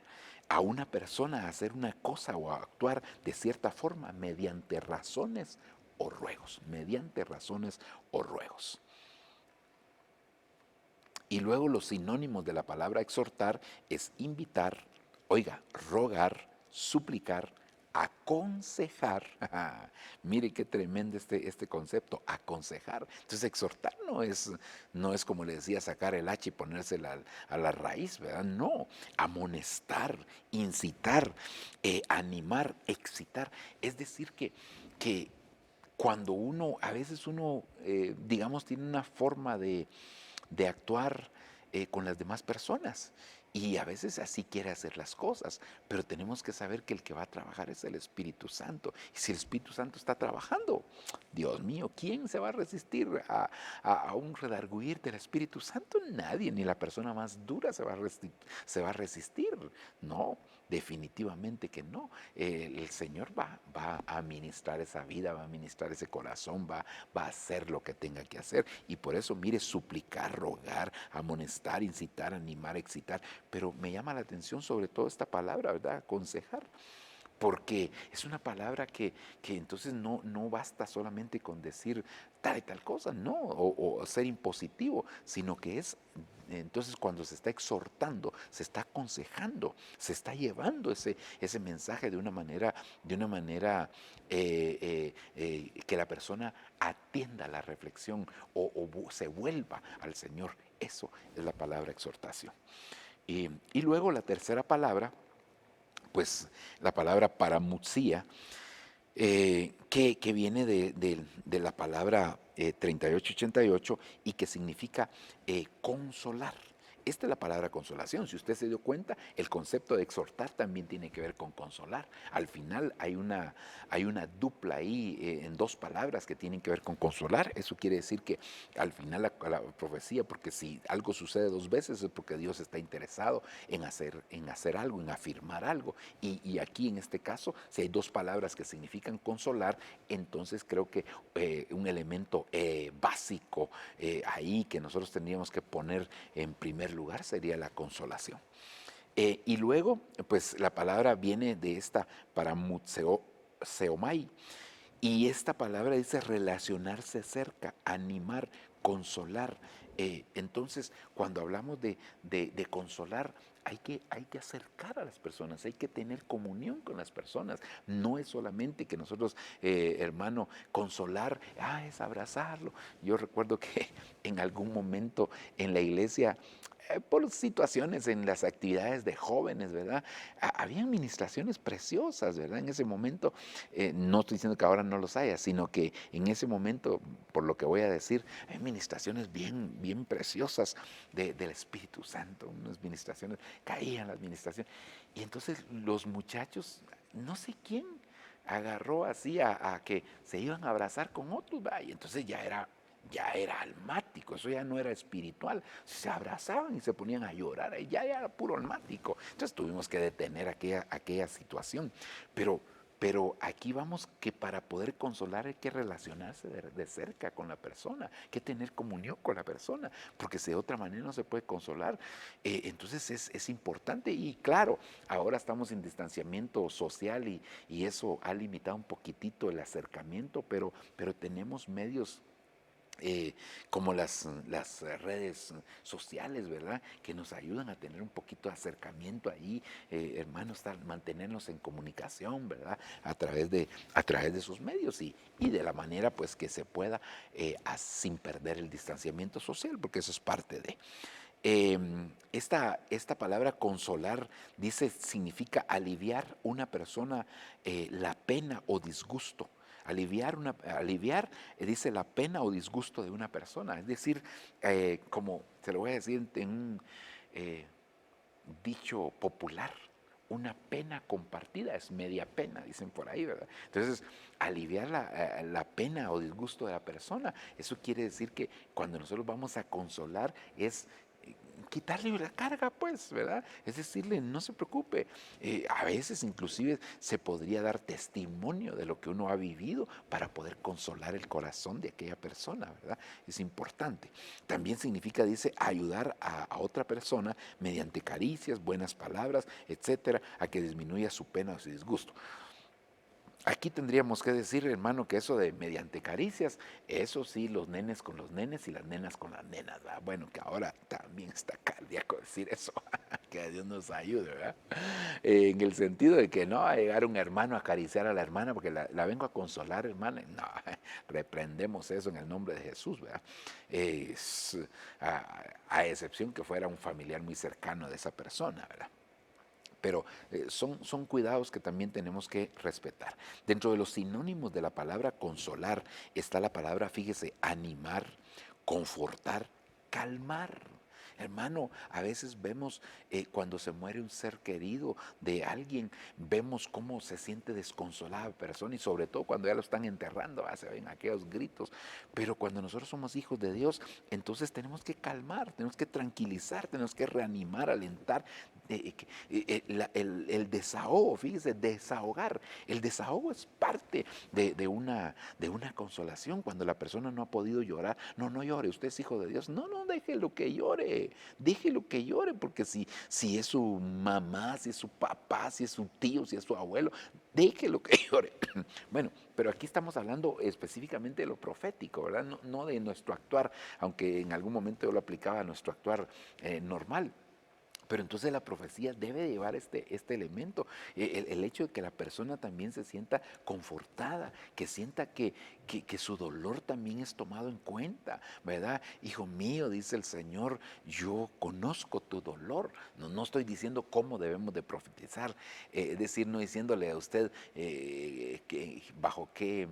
a una persona a hacer una cosa o a actuar de cierta forma mediante razones o ruegos, mediante razones o ruegos. Y luego los sinónimos de la palabra exhortar es invitar, oiga, rogar, suplicar, aconsejar. Mire qué tremendo este concepto, aconsejar. Entonces exhortar no es como le decía, sacar el hacha y ponérsela a la raíz, ¿verdad? No, amonestar, incitar, animar, excitar. Es decir que cuando a veces uno, digamos, tiene una forma de actuar con las demás personas. Y a veces así quiere hacer las cosas, pero tenemos que saber que el que va a trabajar es el Espíritu Santo. Y si el Espíritu Santo está trabajando, Dios mío, ¿quién se va a resistir a un redarguir del Espíritu Santo? Nadie, ni la persona más dura se va a resistir. No, definitivamente que no. El Señor va a ministrar esa vida, va a ministrar ese corazón, va a hacer lo que tenga que hacer. Y por eso, mire, suplicar, rogar, amonestar, incitar, animar, excitar. Pero me llama la atención sobre todo esta palabra, ¿verdad? Aconsejar. Porque es una palabra que entonces no basta solamente con decir tal y tal cosa, no, o ser impositivo, sino que es, entonces cuando se está exhortando, se está aconsejando, se está llevando ese mensaje de una manera que la persona atienda la reflexión o se vuelva al Señor. Eso es la palabra exhortación. Y luego la tercera palabra, pues la palabra paramutsía, que viene de la palabra 3888 y que significa consolar. Esta es la palabra consolación. Si usted se dio cuenta, el concepto de exhortar también tiene que ver con consolar. Al final hay una dupla ahí en dos palabras que tienen que ver con consolar. Eso quiere decir que al final la profecía, porque si algo sucede dos veces es porque Dios está interesado en hacer algo, en afirmar algo. Y aquí en este caso, si hay dos palabras que significan consolar, entonces creo que un elemento básico ahí que nosotros tendríamos que poner en primer lugar sería la consolación. Y luego, pues la palabra viene de esta paramutseomai, y esta palabra dice relacionarse cerca, animar, consolar. Entonces, cuando hablamos de consolar, hay que acercar a las personas, hay que tener comunión con las personas. No es solamente que nosotros, hermano, consolar, es abrazarlo. Yo recuerdo que en algún momento en la iglesia, por situaciones en las actividades de jóvenes, ¿verdad? Habían ministraciones preciosas, ¿verdad? En ese momento, no estoy diciendo que ahora no los haya, sino que en ese momento, por lo que voy a decir, hay ministraciones bien, bien preciosas del Espíritu Santo, unas ministraciones, caían las ministraciones. Y entonces los muchachos, no sé quién, agarró así a que se iban a abrazar con otros, ¿verdad? Y entonces ya era almático, eso ya no era espiritual. Se abrazaban y se ponían a llorar, y ya era puro almático. Entonces tuvimos que detener aquella situación. Pero aquí vamos que para poder consolar hay que relacionarse de cerca con la persona, hay que tener comunión con la persona, porque si de otra manera no se puede consolar. Entonces es importante y claro, ahora estamos en distanciamiento social y eso ha limitado un poquitito el acercamiento, pero tenemos medios como las redes sociales, ¿verdad? Que nos ayudan a tener un poquito de acercamiento ahí, hermanos, mantenernos en comunicación, ¿verdad? A través de sus medios y de la manera pues que se pueda sin perder el distanciamiento social, porque eso es parte de. Esta palabra consolar significa aliviar una persona la pena o disgusto. Aliviar, dice la pena o disgusto de una persona. Es decir, como se lo voy a decir en un dicho popular, una pena compartida es media pena, dicen por ahí, ¿verdad? Entonces, aliviar la pena o disgusto de la persona, eso quiere decir que cuando nosotros vamos a consolar es quitarle la carga, pues, ¿verdad? Es decirle, no se preocupe. A veces inclusive se podría dar testimonio de lo que uno ha vivido para poder consolar el corazón de aquella persona, ¿verdad? Es importante. También significa, dice, ayudar a otra persona mediante caricias, buenas palabras, etcétera, a que disminuya su pena o su disgusto. Aquí tendríamos que decir, hermano, que eso de mediante caricias, eso sí, los nenes con los nenes y las nenas con las nenas, ¿verdad? Bueno, que ahora también está cardíaco decir eso, que Dios nos ayude, ¿verdad? En el sentido de que no va a llegar un hermano a acariciar a la hermana porque la vengo a consolar, hermana. No, reprendemos eso en el nombre de Jesús, ¿verdad? Es, a excepción que fuera un familiar muy cercano de esa persona, ¿verdad? Pero son cuidados que también tenemos que respetar. Dentro de los sinónimos de la palabra consolar está la palabra, fíjese, animar, confortar, calmar. Hermano, a veces vemos cuando se muere un ser querido de alguien, vemos cómo se siente desconsolada la persona y sobre todo cuando ya lo están enterrando, se ven aquellos gritos. Pero cuando nosotros somos hijos de Dios, entonces tenemos que calmar, tenemos que tranquilizar, tenemos que reanimar, alentar. El desahogo, fíjese, desahogar. El desahogo es parte de una consolación cuando la persona no ha podido llorar. No, no llore, usted es hijo de Dios. No, no, déjelo que llore. Déjelo que llore, porque si es su mamá, si es su papá, si es su tío, si es su abuelo, déjelo que llore. Bueno, pero aquí estamos hablando específicamente de lo profético, ¿verdad? No, no de nuestro actuar, aunque en algún momento yo lo aplicaba a nuestro actuar normal. Pero entonces la profecía debe llevar este elemento, el hecho de que la persona también se sienta confortada, que sienta que su dolor también es tomado en cuenta, ¿verdad? Hijo mío, dice el Señor, yo conozco tu dolor. No, no estoy diciendo cómo debemos de profetizar, es decir, no diciéndole a usted bajo qué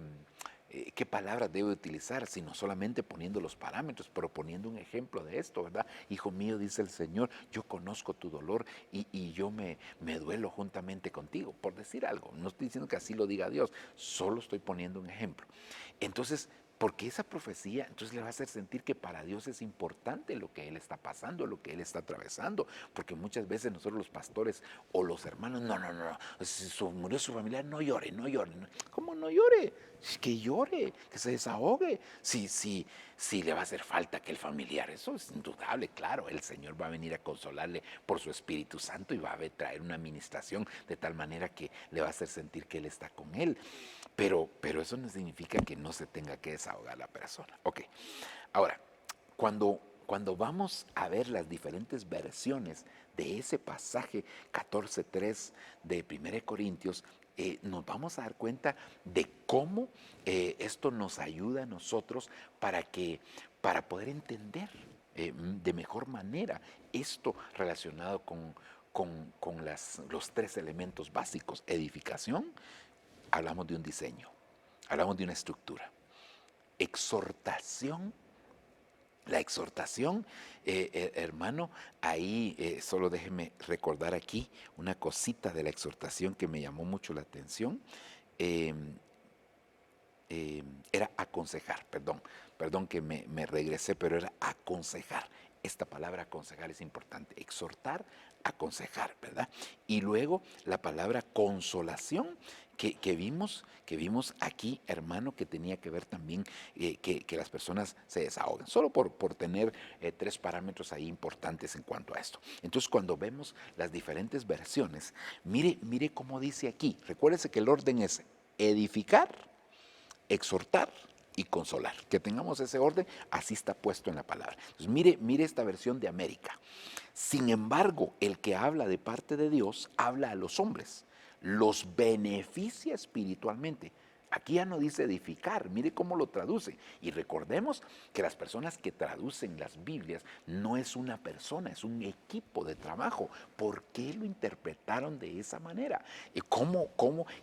palabras debe utilizar, sino solamente poniendo los parámetros, pero poniendo un ejemplo de esto, ¿verdad? Hijo mío, dice el Señor, yo conozco tu dolor y yo me duelo juntamente contigo, por decir algo. No estoy diciendo que así lo diga Dios, solo estoy poniendo un ejemplo. Entonces, porque esa profecía entonces le va a hacer sentir que para Dios es importante lo que Él está pasando, lo que Él está atravesando, porque muchas veces nosotros los pastores o los hermanos, no, no, no, si murió su familiar, no llore, no llore. ¿Cómo no llore? Que llore, que se desahogue. Si le va a hacer falta que el familiar, eso es indudable, claro, el Señor va a venir a consolarle por su Espíritu Santo y va a traer una administración de tal manera que le va a hacer sentir que Él está con él. Pero eso no significa que no se tenga que desahogar la persona. Ok, ahora, cuando vamos a ver las diferentes versiones de ese pasaje 14.3 de 1 Corintios, nos vamos a dar cuenta de cómo esto nos ayuda a nosotros para poder entender de mejor manera esto relacionado con los tres elementos básicos: edificación, hablamos de un diseño, hablamos de una estructura, exhortación. La exhortación, hermano, ahí solo déjeme recordar aquí una cosita de la exhortación que me llamó mucho la atención. eh, Era aconsejar, perdón que me regresé, pero era aconsejar. Esta palabra aconsejar es importante, exhortar, aconsejar, ¿verdad? Y luego la palabra consolación que vimos aquí, hermano, que tenía que ver también que las personas se desahoguen, solo por tener tres parámetros ahí importantes en cuanto a esto. Entonces, cuando vemos las diferentes versiones, mire cómo dice aquí, recuérdese que el orden es edificar, exhortar y consolar. Que tengamos ese orden, así está puesto en la palabra. Entonces, mire esta versión de América. Sin embargo, el que habla de parte de Dios habla a los hombres, los beneficia espiritualmente. Aquí ya no dice edificar, mire cómo lo traduce. Y recordemos que las personas que traducen las Biblias no es una persona, es un equipo de trabajo. ¿Por qué lo interpretaron de esa manera?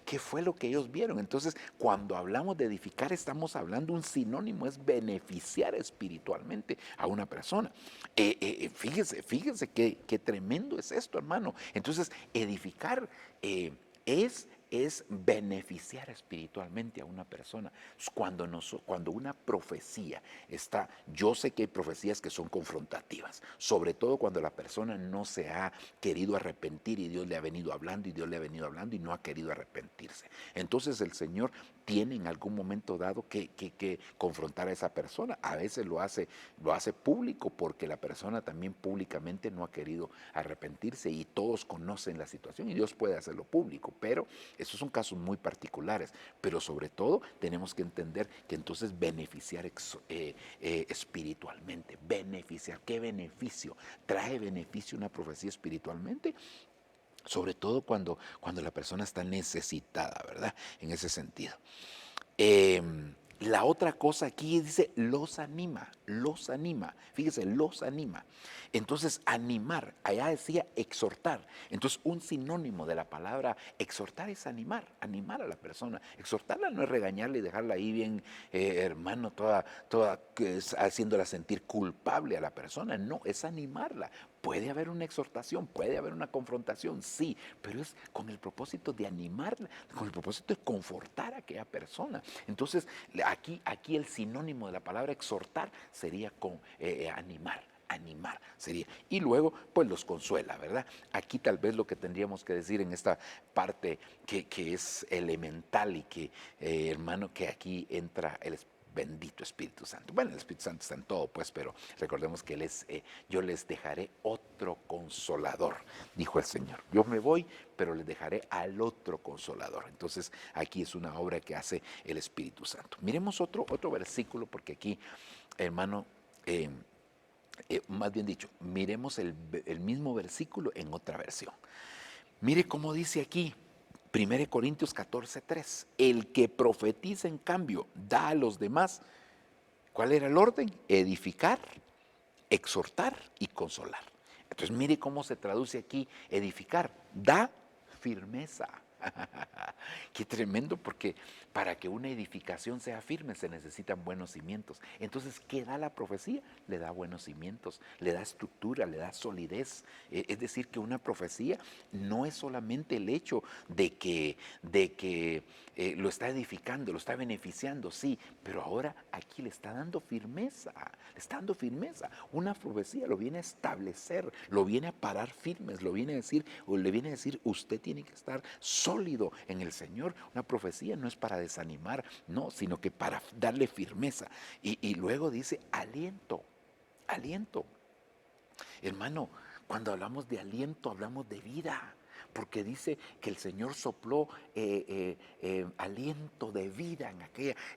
¿Qué fue lo que ellos vieron? Entonces, cuando hablamos de edificar, estamos hablando, un sinónimo es beneficiar espiritualmente a una persona. Fíjese qué tremendo es esto, hermano. Entonces, edificar es beneficiar espiritualmente a una persona. Cuando una profecía está, yo sé que hay profecías que son confrontativas, sobre todo cuando la persona no se ha querido arrepentir y Dios le ha venido hablando y Dios le ha venido hablando y no ha querido arrepentirse. Entonces el Señor tiene en algún momento dado que confrontar a esa persona. A veces lo hace público porque la persona también públicamente no ha querido arrepentirse y todos conocen la situación y Dios puede hacerlo público, pero esos son casos muy particulares. Pero sobre todo tenemos que entender que entonces beneficiar espiritualmente, beneficiar, ¿qué beneficio? ¿Trae beneficio una profecía espiritualmente? Sobre todo cuando la persona está necesitada, ¿verdad? En ese sentido. Eh, la otra cosa aquí dice, los anima, los anima. Fíjese, los anima. Entonces, animar, allá decía exhortar. Entonces, un sinónimo de la palabra exhortar es animar, animar a la persona. Exhortarla no es regañarla y dejarla ahí bien, hermano, toda haciéndola sentir culpable a la persona. No, es animarla. Puede haber una exhortación, puede haber una confrontación, sí, pero es con el propósito de animarla, con el propósito de confortar a aquella persona. Entonces, aquí el sinónimo de la palabra exhortar sería animar. Animar sería. Y luego, pues los consuela, ¿verdad? Aquí tal vez lo que tendríamos que decir en esta parte que es elemental y que, hermano, que aquí entra el bendito Espíritu Santo. Bueno, el Espíritu Santo está en todo, pues, pero recordemos que Él es, yo les dejaré otro consolador, dijo el Señor. Yo me voy, pero les dejaré al otro consolador. Entonces, aquí es una obra que hace el Espíritu Santo. Miremos otro versículo, porque aquí, hermano, más bien dicho, miremos el mismo versículo en otra versión. Mire cómo dice aquí, 1 Corintios 14:3, el que profetiza en cambio da a los demás, ¿cuál era el orden? Edificar, exhortar y consolar. Entonces mire cómo se traduce aquí edificar, da firmeza. Qué tremendo, porque para que una edificación sea firme se necesitan buenos cimientos. Entonces, ¿qué da la profecía? Le da buenos cimientos, le da estructura, le da solidez. Es decir, que una profecía no es solamente el hecho de que lo está edificando, lo está beneficiando, sí, pero ahora aquí le está dando firmeza, le está dando firmeza. Una profecía lo viene a establecer, lo viene a parar firmes, lo viene a decir, o le viene a decir, usted tiene que estar sólido en el Señor. Una profecía no es para desanimar, no, sino que para darle firmeza. Y luego dice aliento, aliento. Hermano, cuando hablamos de aliento, hablamos de vida. Porque dice que el Señor sopló aliento de vida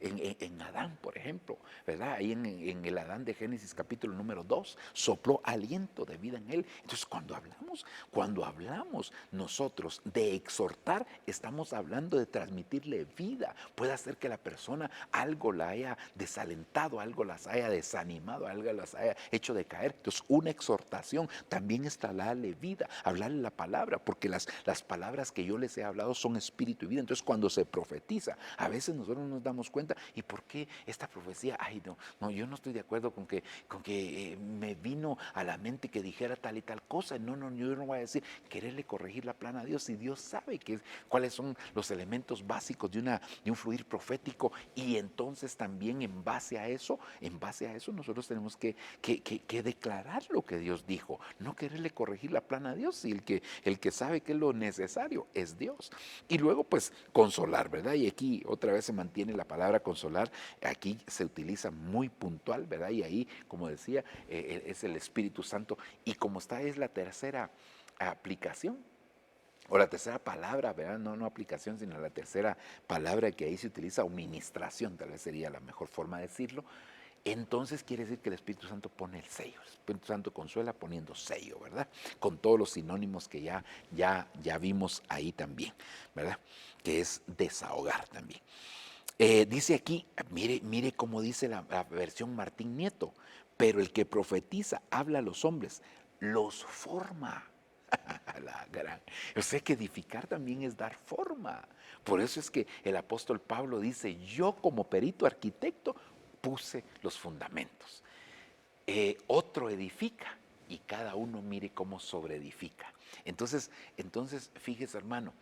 en Adán, por ejemplo, ¿verdad? Ahí en el Adán de Génesis capítulo número 2, sopló aliento de vida en él. Entonces, cuando hablamos nosotros de exhortar, estamos hablando de transmitirle vida. Puede hacer que la persona algo la haya desalentado, algo las haya desanimado, algo las haya hecho decaer. Entonces, una exhortación también es trasladarle vida, hablarle la palabra, porque las palabras que yo les he hablado son espíritu y vida. Entonces, cuando se profetiza, a veces nosotros nos damos cuenta, ¿y por qué esta profecía? Ay, no, yo no estoy de acuerdo con que me vino a la mente que dijera tal y tal cosa. No, yo no voy a decir, quererle corregir la plana a Dios, si Dios sabe cuáles son los elementos básicos de un fluir profético, y entonces también en base a eso nosotros tenemos que declarar lo que Dios dijo, no quererle corregir la plana a Dios, y el que sabe que es lo necesario es Dios. Y luego pues consolar, ¿verdad? Y aquí otra vez se mantiene la palabra consolar, aquí se utiliza muy puntual, ¿verdad? Y ahí, como decía, es el Espíritu Santo, y como está, es la tercera aplicación, o la tercera palabra, ¿verdad? No aplicación, sino la tercera palabra que ahí se utiliza, o ministración, tal vez sería la mejor forma de decirlo. Entonces quiere decir que el Espíritu Santo pone el sello. El Espíritu Santo consuela poniendo sello, ¿verdad? Con todos los sinónimos que ya vimos ahí también, ¿verdad? Que es desahogar también. Dice aquí, mire cómo dice la versión Martín Nieto, pero el que profetiza habla a los hombres, los forma. La gran. Yo sé que edificar también es dar forma. Por eso es que el apóstol Pablo dice, yo como perito arquitecto puse los fundamentos. Otro edifica y cada uno mire cómo sobreedifica. Entonces, fíjese, hermano,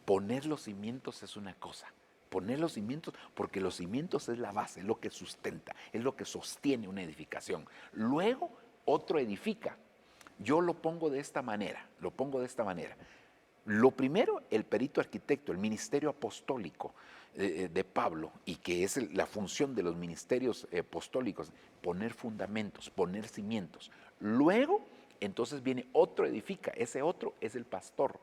poner los cimientos es una cosa. Poner los cimientos, porque los cimientos es la base, es lo que sustenta, es lo que sostiene una edificación. Luego, otro edifica. Yo lo pongo de esta manera, Lo primero, el perito arquitecto, el ministerio apostólico de Pablo, y que es la función de los ministerios apostólicos, poner fundamentos, poner cimientos. Luego, entonces viene otro edifica, ese otro es el pastor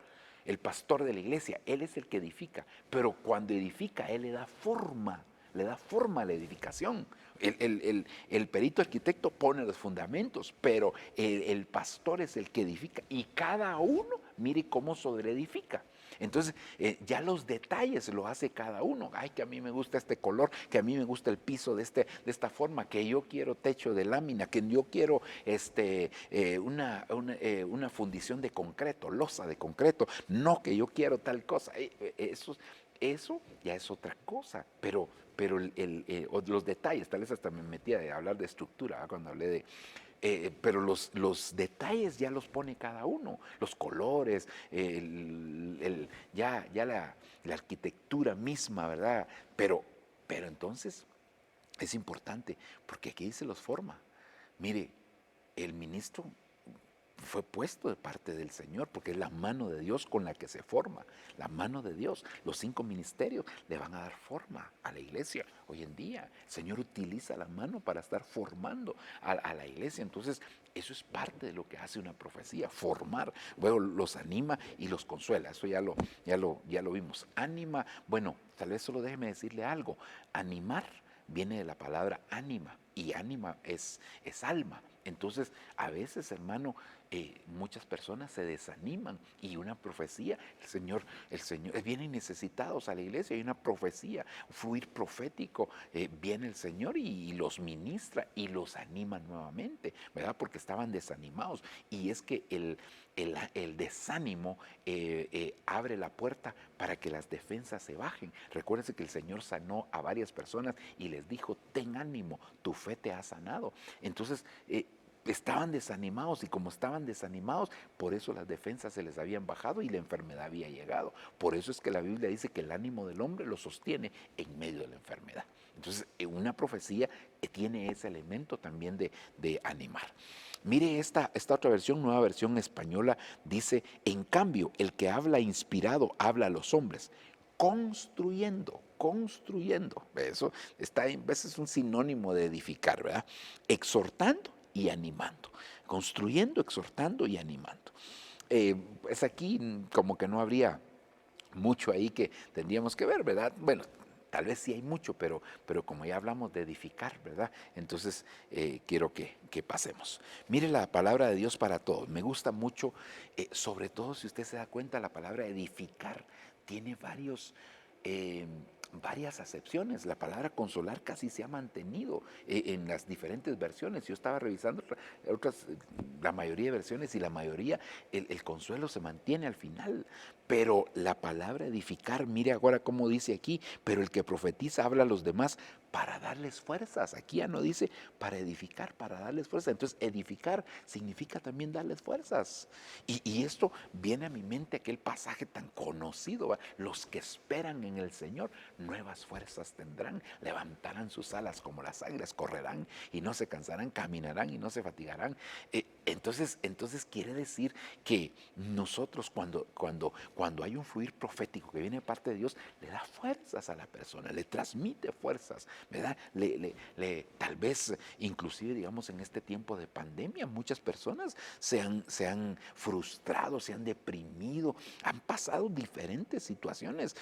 de la iglesia, él es el que edifica, pero cuando edifica, él le da forma a la edificación. El perito arquitecto pone los fundamentos, pero el pastor es el que edifica y cada uno mire cómo sobre edifica. Entonces, ya los detalles lo hace cada uno. Ay, que a mí me gusta este color, que a mí me gusta el piso de esta forma, que yo quiero techo de lámina, que yo quiero una fundición de concreto, losa de concreto, no que yo quiero tal cosa. Eso ya es otra cosa, pero los detalles, tal vez hasta me metía de hablar de estructura cuando hablé de... pero los detalles ya los pone cada uno, los colores, ya la arquitectura misma, ¿verdad? Pero entonces es importante, porque aquí se los forma. Mire, el ministro fue puesto de parte del Señor, porque es la mano de Dios con la que se forma, la mano de Dios. Los 5 ministerios le van a dar forma a la iglesia. Hoy en día el Señor utiliza la mano para estar formando a la iglesia. Entonces eso es parte de lo que hace una profecía, formar. Luego los anima y los consuela. Eso ya lo vimos. Anima, bueno, tal vez solo déjeme decirle algo. Animar viene de la palabra ánima, y ánima es alma. Entonces, a veces, hermano, muchas personas se desaniman, y una profecía, el Señor, vienen necesitados a la iglesia, hay una profecía, fluir profético, viene el Señor y los ministra y los anima nuevamente, ¿verdad? Porque estaban desanimados, y es que el desánimo abre la puerta para que las defensas se bajen. Recuérdense que el Señor sanó a varias personas y les dijo: ten ánimo, tu fe te ha sanado. Entonces, estaban desanimados, y como estaban desanimados, por eso las defensas se les habían bajado y la enfermedad había llegado. Por eso es que la Biblia dice que el ánimo del hombre lo sostiene en medio de la enfermedad. Entonces, una profecía tiene ese elemento también de animar. Mire esta otra versión, nueva versión española, dice: en cambio, el que habla inspirado habla a los hombres, construyendo. Eso está, a veces, un sinónimo de edificar, ¿verdad? Exhortando y animando. Construyendo, exhortando y animando. Pues aquí como que no habría mucho ahí que tendríamos que ver, ¿verdad? Bueno, tal vez sí hay mucho, pero como ya hablamos de edificar, ¿verdad? Entonces quiero que pasemos. Mire la palabra de Dios para todos. Me gusta mucho, sobre todo si usted se da cuenta, la palabra edificar tiene varias acepciones. La palabra consolar casi se ha mantenido en las diferentes versiones. Yo estaba revisando la mayoría de versiones, y la mayoría, el consuelo se mantiene al final. Pero la palabra edificar, mire ahora cómo dice aquí: pero el que profetiza habla a los demás para darles fuerzas. Aquí ya no dice para edificar, para darles fuerzas. Entonces, edificar significa también darles fuerzas. Y esto viene a mi mente aquel pasaje tan conocido, ¿va? Los que esperan en el Señor nuevas fuerzas tendrán, levantarán sus alas como las águilas, correrán y no se cansarán, caminarán y no se fatigarán. Entonces quiere decir que nosotros, cuando hay un fluir profético que viene de parte de Dios, le da fuerzas a la persona, le transmite fuerzas, ¿verdad? Tal vez, inclusive, digamos, en este tiempo de pandemia, muchas personas se han frustrado, se han deprimido, han pasado diferentes situaciones.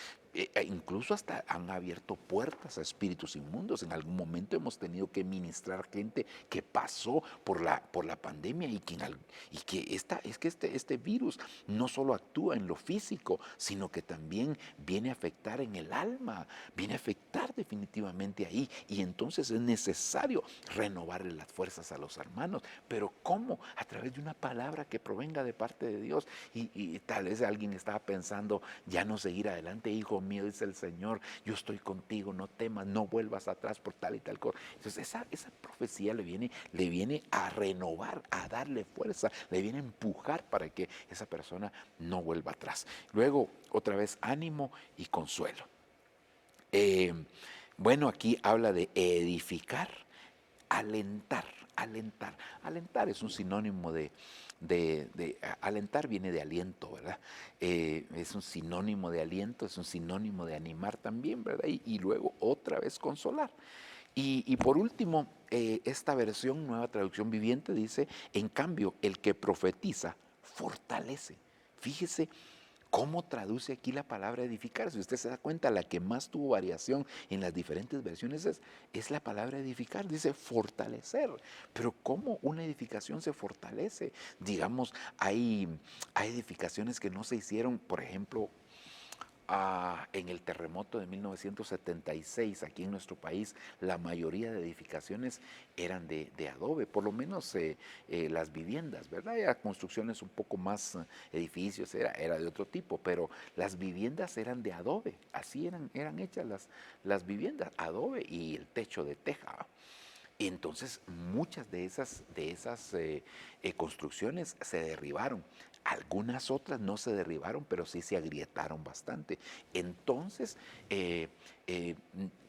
Incluso hasta han abierto puertas a espíritus inmundos. En algún momento hemos tenido que ministrar gente que pasó por la pandemia, y que este virus no solo actúa en lo físico, sino que también viene a afectar en el alma, viene a afectar definitivamente ahí, y entonces es necesario renovarle las fuerzas a los hermanos. Pero ¿cómo? A través de una palabra que provenga de parte de Dios. Y tal vez alguien estaba pensando ya no seguir adelante. Hijo mío, dice el Señor, yo estoy contigo, no temas, no vuelvas atrás por tal y tal cosa. Entonces esa profecía le viene a renovar, a darle fuerza, le viene a empujar para que esa persona no vuelva atrás. Luego, otra vez, ánimo y consuelo. Bueno, aquí habla de edificar, alentar. alentar. Alentar es un sinónimo alentar viene de aliento, ¿verdad? Es un sinónimo de aliento, es un sinónimo de animar también, ¿verdad? Y luego otra vez consolar. Y por último, esta versión, Nueva Traducción Viviente, dice, en cambio, el que profetiza fortalece. Fíjese cómo traduce aquí la palabra edificar. Si usted se da cuenta, la que más tuvo variación en las diferentes versiones es la palabra edificar. Dice fortalecer. Pero ¿cómo una edificación se fortalece? Digamos, hay edificaciones que no se hicieron, por ejemplo, en el terremoto de 1976, aquí en nuestro país, la mayoría de edificaciones eran de adobe, por lo menos las viviendas, ¿verdad? Ya construcciones un poco más, edificios, era de otro tipo, pero las viviendas eran de adobe, así eran hechas las viviendas, adobe y el techo de teja. Y entonces muchas de esas construcciones se derribaron. Algunas otras no se derribaron, pero sí se agrietaron bastante. Entonces,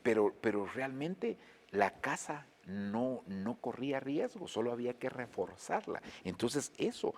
pero realmente la casa no corría riesgo, solo había que reforzarla. Entonces eso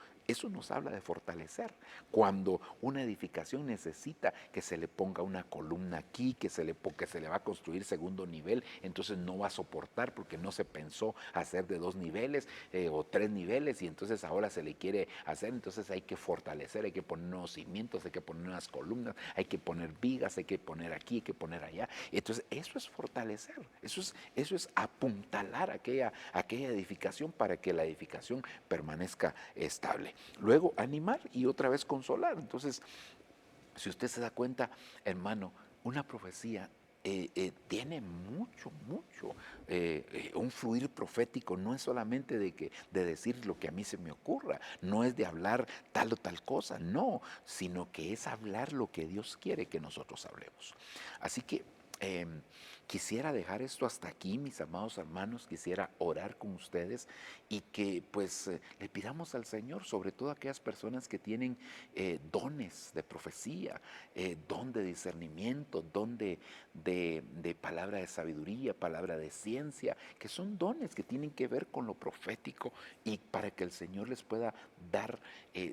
nos habla de fortalecer. Cuando una edificación necesita que se le ponga una columna aquí, que se le va a construir segundo nivel, entonces no va a soportar porque no se pensó hacer de 2 niveles o 3 niveles y entonces ahora se le quiere hacer, entonces hay que fortalecer, hay que poner nuevos cimientos, hay que poner unas columnas, hay que poner vigas, hay que poner aquí, hay que poner allá. Entonces eso es fortalecer, eso es apuntalar aquella edificación para que la edificación permanezca estable. Luego animar y otra vez consolar. Entonces, si usted se da cuenta, hermano, una profecía tiene mucho. Un fluir profético no es solamente de decir lo que a mí se me ocurra, no es de hablar tal o tal cosa, no, sino que es hablar lo que Dios quiere que nosotros hablemos. Así que quisiera dejar esto hasta aquí, mis amados hermanos, quisiera orar con ustedes y que pues le pidamos al Señor, sobre todo a aquellas personas que tienen dones de profecía, don de discernimiento, don de palabra de sabiduría, palabra de ciencia, que son dones que tienen que ver con lo profético y para que el Señor les pueda dar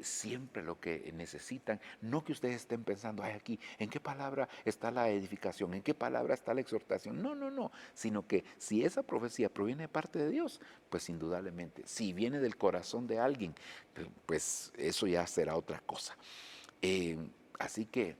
siempre lo que necesitan. No que ustedes estén pensando, ay, aquí, ¿en qué palabra está la edificación? ¿En qué palabra está la exhortación? No, sino que si esa profecía proviene de parte de Dios, pues indudablemente, si viene del corazón de alguien, pues eso ya será otra cosa. Eh, Así que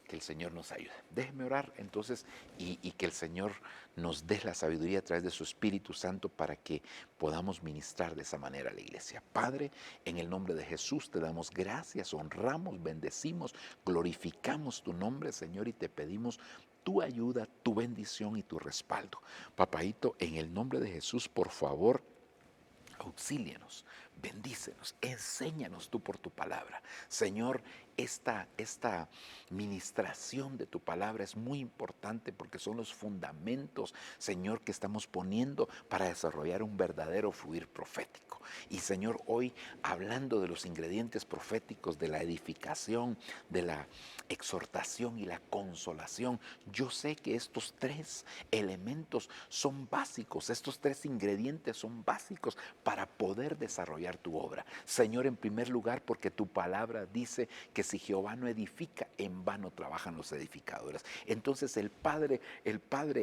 el Señor nos ayude. Déjeme orar entonces y que el Señor nos dé la sabiduría a través de su Espíritu Santo para que podamos ministrar de esa manera a la iglesia. Padre, en el nombre de Jesús te damos gracias, honramos, bendecimos, glorificamos tu nombre, Señor, y te pedimos tu ayuda, tu bendición y tu respaldo. Papaito, en el nombre de Jesús, por favor, auxílianos, bendícenos, enséñanos tú por tu palabra. Señor, esta ministración de tu palabra es muy importante porque son los fundamentos, Señor, que estamos poniendo para desarrollar un verdadero fluir profético. Y Señor, hoy hablando de los ingredientes proféticos, de la edificación, de la exhortación y la consolación, yo sé que estos 3 elementos son básicos, estos 3 ingredientes son básicos para poder desarrollar tu obra. Señor, en primer lugar, porque tu palabra dice que si Jehová no edifica, en vano trabajan los edificadores. Entonces el Padre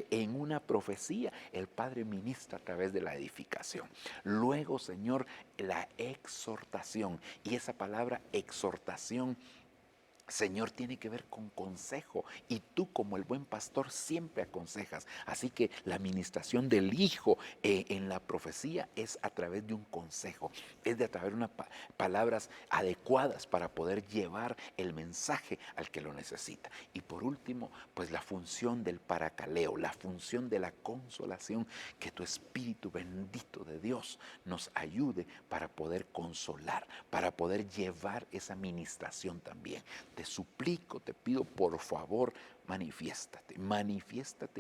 en una profecía, el Padre ministra a través de la edificación. Luego, Señor, la exhortación. Y esa palabra exhortación, Señor, tiene que ver con consejo y tú como el buen pastor siempre aconsejas. Así que la administración del Hijo en la profecía es a través de un consejo, es de a través de unas palabras adecuadas para poder llevar el mensaje al que lo necesita. Y por último, pues la función del paracaleo, la función de la consolación, que tu Espíritu bendito de Dios nos ayude para poder consolar, para poder llevar esa administración también. te suplico, te pido, por favor, manifiéstate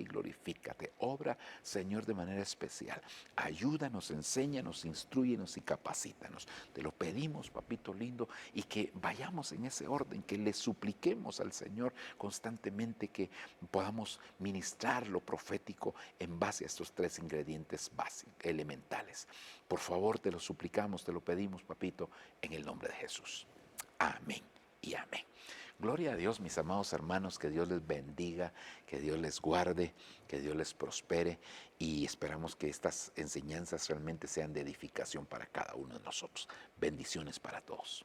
y glorifícate. Obra, Señor, de manera especial. Ayúdanos, enséñanos, instrúyenos y capacítanos. Te lo pedimos, papito lindo, y que vayamos en ese orden, que le supliquemos al Señor constantemente, que podamos ministrar lo profético en base a estos tres ingredientes básicos, elementales. Por favor, te lo suplicamos, te lo pedimos, papito, en el nombre de Jesús. Amén y amén. Gloria a Dios, mis amados hermanos, que Dios les bendiga, que Dios les guarde, que Dios les prospere, y esperamos que estas enseñanzas realmente sean de edificación para cada uno de nosotros. Bendiciones para todos.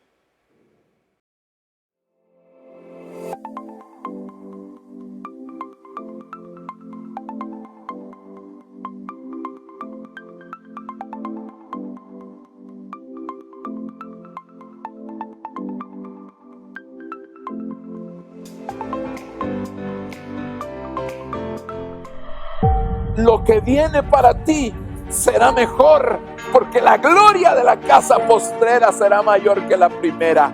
Lo que viene para ti será mejor, porque la gloria de la casa postrera será mayor que la primera.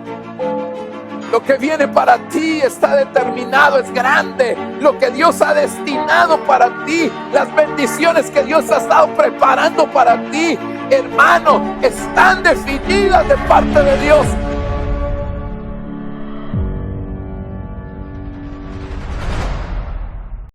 Lo que viene para ti está determinado, es grande. Lo que Dios ha destinado para ti, las bendiciones que Dios ha estado preparando para ti, hermano, están definidas de parte de Dios.